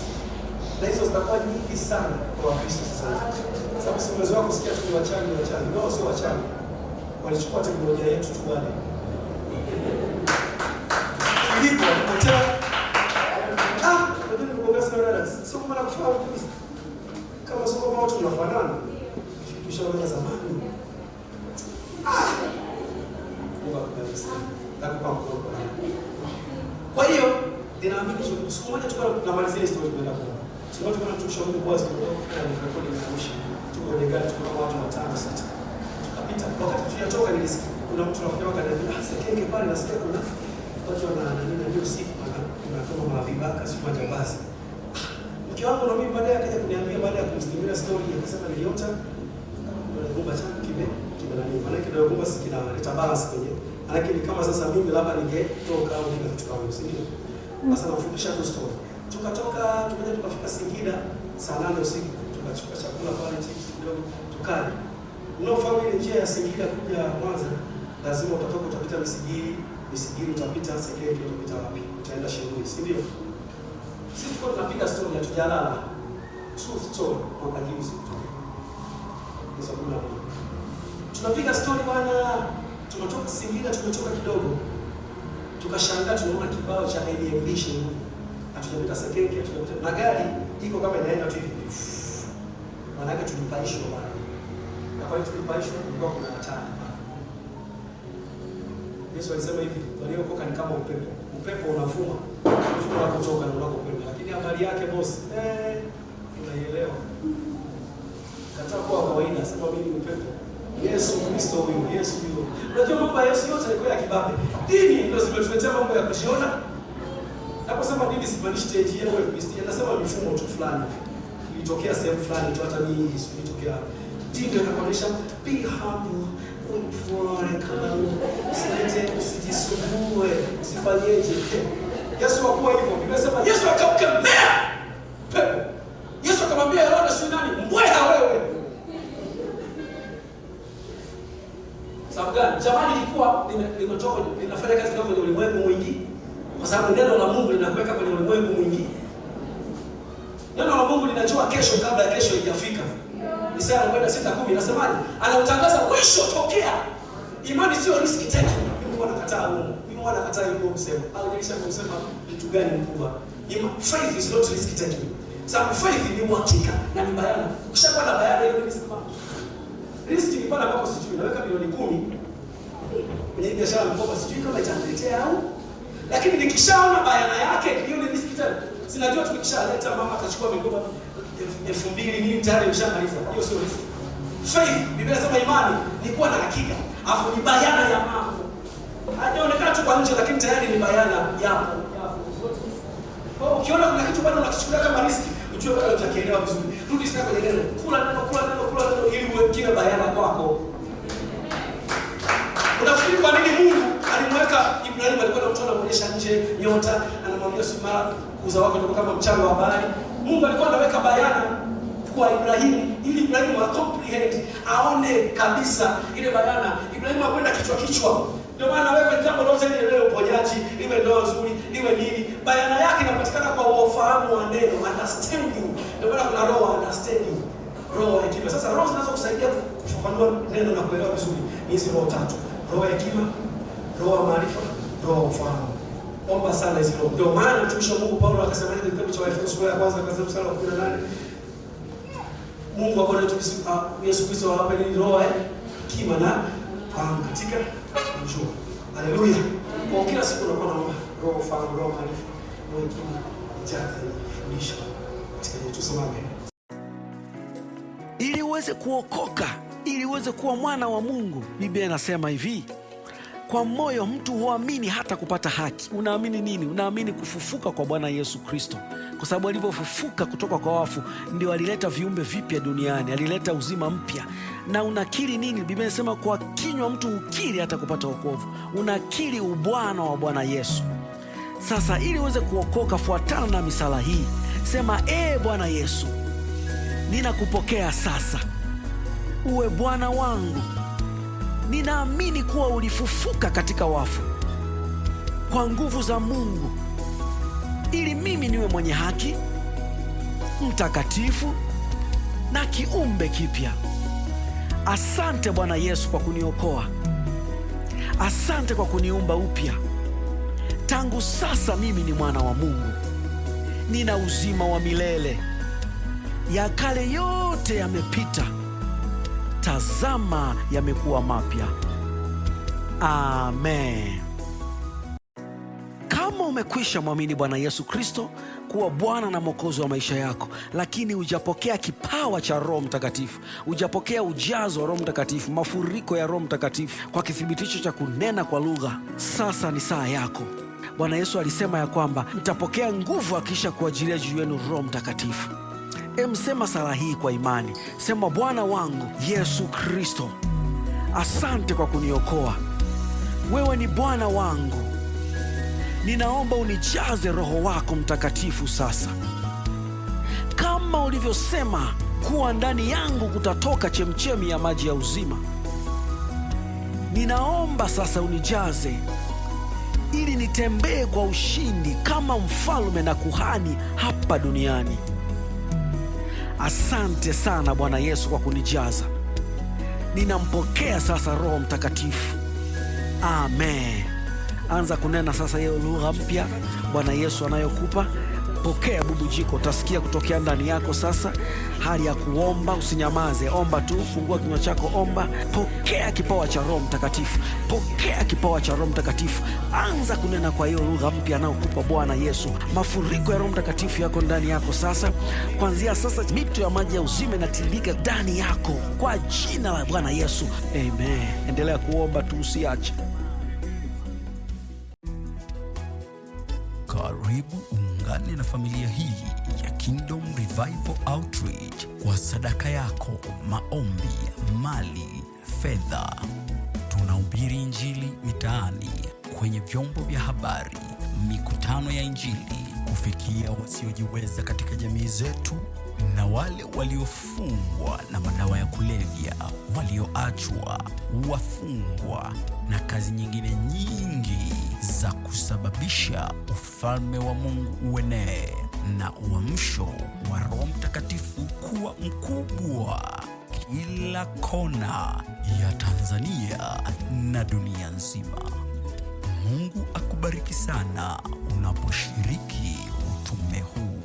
Na hizo zitakuwa nyingi sana kwa Wakristo sasa hivi. Sababu si uwezo wako kusikia tu wachani. No, sio wachani. Walichukua teknolojia yetu tu wale. Filipo alipotea. Ndio nikuongea sana dada. Sio kama nakufahamu kabisa. Kama sio kama watu tunafanana. Tushaona zamani. Mungu akubariki sana. Nakupa mkono. Kwa hiyo, ninaamini siku moja tukao tunamalizia historia tunaenda kwa. Siku moja tunashauri kwa sababu ni rekodi ya mwisho. Tuko ndani tuko watu 5 6. Tukapita wakati tunatoka nilisikia kuna mtu rafiki wangu ananiambia sekenge pale nasikia kuna watu wana nini ndio siku tunatoka mavibaka siku moja basi. Mke wangu na mimi baadaye akaja kuniambia baada ya kumsimulia story akasema niliota gumba changu kimenani. Maana kile gumba si kinaleta balance kwenye. Lakini kama sasa mimi labda ningetoka au ningetoka wangu, si ndio? Sasa nafundisha tu story. Tukatoka tukaja tukafika Singida saa 8 usiku. Tukachukua chakula pale chips kidogo tukala. Unaofahamu ile njia ya Singida kuja Mwanza, lazima utatoka utapita Misigiri utapita Sekeke utapita wapi? Utaenda Shengui, si ndio? Sisi tuko tunapiga story hatujalala. True story kwa kajibu siku. Hizo kuna tunapiga story bwana. Tumetoka Singida tumetoka kidogo. Tukashangaa tunaona kibao cha ADMB Shengui. Hatujapita Sekeke, hatujapita na gari iko kama inaenda tu hivi. Maana yake tulipaishwa bwana. Na kwa hiyo tulipaishwa kulikuwa kuna hatari. Yesu alisema hivi, waliokoka ni kama upepo. Upepo unavuma, unapotoka na unapokwenda. Lakini habari yake boss, unaielewa. Kataa kwa kawaida, sema mimi ni upepo. Yesu Kristo huyo, Yesu huyo. Unajua mambo ya Yesu yote yalikuwa ya kibabe. Dini ndio zimetuletea mambo ya kujiona. Naposema dini simaanishi stage yenu ya Kristo, nasema mifumo tu fulani. Ilitokea sehemu fulani tu hata mimi ilitokea. Dini inakuonyesha be humble. Kama usijisumbue, usifanyeje. Yesu hakuwa hivyo. Biblia inasema Yesu akamkemea pepo. Yesu akamwambia Herode, si nani? Mbweha wewe. Sababu gani? Jamani lilikuwa limetoka linafanya kazi kwenye ulimwengu mwingi. Kwa sababu neno la Mungu linakuweka kwenye ulimwengu mwingi. Neno la Mungu linajua kesho kabla ya kesho haijafika. Isaya 46:10 inasemaje? Anautangaza mwisho tokea. Imani sio risk taking. Mungu anakataa huo. Mungu anakataa hiyo msemo. Haujalisha kusema kitu gani mkubwa. Faith is not risk taking. Sababu faith ni uhakika na ni bayana. Ukishakuwa na bayana hiyo ni sawa. Risk ni pale ambapo sijui naweka milioni 10 kwenye biashara mkopo, sijui kama itaniletea au. Lakini nikishaona bayana yake hiyo ni risk tena. Sinajua tukishaleta mama atachukua mikopo 2000 nini tayari mshamaliza. Hiyo sio risk. Faith, Biblia inasema imani ni kuwa na hakika, afu ni bayana ya mambo. Hajaonekana tu kwa nje lakini tayari ni bayana yapo. Kwa ukiona kuna kitu bado unakichukulia kama risk, ujue bado utakielewa vizuri. Rudi sasa kwenye neno. Kula neno ili uwe kile bayana kwako. Unafikiri kwa nini Mungu alimweka Ibrahim alikuwa anamtoa anaonyesha nje nyota, anamwambia Sumara kuza wako ndio kama mchanga wa bahari. Mungu alikuwa anaweka bayana kwa Ibrahim ili Ibrahim comprehend, aone kabisa ile bayana. Ibrahim akwenda kichwa. Ndio maana wewe jambo lote ile leo uponyaji, iwe ndoa nzuri, iwe nini, bayana yake inapatikana kwa ufahamu wa neno, understanding. Ndio maana kuna roho understanding, roho ya hekima. Sasa roho zinazo kusaidia kufafanua neno na kuelewa vizuri ni hizo roho tatu: roho ya hekima, roho ya maarifa, roho ya ufahamu. Omba sana hizo roho. Ndio maana mtumishi wa Mungu Paulo akasema katika kitabu cha Waefeso sura ya kwanza akasema mstari wa 18, Mungu wa Bwana wetu Yesu Kristo awape roho ya hekima na fahamu katika kujua. Haleluya. Kwa kila siku unakuwa naomba roho fahamu, roho maarifa, roho hekima, jaza fundisha katika yetu simame. Ili uweze kuokoka, ili uweze kuwa mwana wa Mungu, Biblia inasema hivi: kwa moyo mtu huamini hata kupata haki. Unaamini nini? Unaamini kufufuka kwa Bwana Yesu Kristo. Kwa sababu alivyofufuka kutoka kwa wafu ndio alileta viumbe vipya duniani, alileta uzima mpya. Na unakiri nini? Biblia inasema kwa kinywa mtu ukiri hata kupata wokovu. Unakiri ubwana wa Bwana Yesu. Sasa ili uweze kuokoka, fuatana na misala hii. Sema, Bwana Yesu, ninakupokea sasa, uwe Bwana wangu. Ninaamini kuwa ulifufuka katika wafu kwa nguvu za Mungu ili mimi niwe mwenye haki, mtakatifu na kiumbe kipya. Asante Bwana Yesu kwa kuniokoa. Asante kwa kuniumba upya. Tangu sasa mimi ni mwana wa Mungu. Nina uzima wa milele. Ya kale yote yamepita. Tazama yamekuwa mapya. Amen. Kama umekwisha mwamini Bwana Yesu Kristo kuwa Bwana na Mwokozi wa maisha yako, lakini hujapokea kipawa cha Roho Mtakatifu, hujapokea ujazo wa Roho Mtakatifu, mafuriko ya Roho Mtakatifu kwa kithibitisho cha kunena kwa lugha, sasa ni saa yako. Bwana Yesu alisema ya kwamba mtapokea nguvu akisha kuajilia juu yenu Roho Mtakatifu. Sema sala hii kwa imani. Sema, Bwana wangu Yesu Kristo, asante kwa kuniokoa. Wewe ni Bwana wangu. Ninaomba unijaze Roho wako Mtakatifu sasa. Kama ulivyosema kuwa ndani yangu kutatoka chemchemi ya maji ya uzima. Ninaomba sasa unijaze ili nitembee kwa ushindi kama mfalme na kuhani hapa duniani. Asante sana Bwana Yesu kwa kunijaza. Ninampokea sasa Roho Mtakatifu. Amen. Anza kunena sasa hiyo lugha mpya Bwana Yesu anayokupa. Pokea bubujiko, utasikia kutokea ndani yako sasa. Hali ya kuomba, usinyamaze, omba tu, fungua kinywa chako, omba. Pokea kipawa cha Roho Mtakatifu. Pokea kipawa cha Roho Mtakatifu. Anza kunena kwa hiyo lugha mpya anayokupa Bwana Yesu. Mafuriko ya Roho Mtakatifu yako ndani yako sasa. Kuanzia sasa mito ya maji ya uzima inatiririka ndani yako kwa jina la Bwana Yesu. Amen. Endelea kuomba tu, usiache. Karibu ungane na familia hii ya Kingdom Revival Outreach kwa sadaka yako, maombi, mali, fedha. Tunahubiri Injili mitaani, kwenye vyombo vya habari, mikutano ya Injili, kufikia wasiojiweza katika jamii zetu, na wale waliofungwa na madawa ya kulevya, walioachwa, wafungwa na kazi nyingine nyingi za kusababisha ufalme wa Mungu uenee na uamsho wa Roho Mtakatifu kuwa mkubwa kila kona ya Tanzania na dunia nzima. Mungu akubariki sana unaposhiriki utume huu.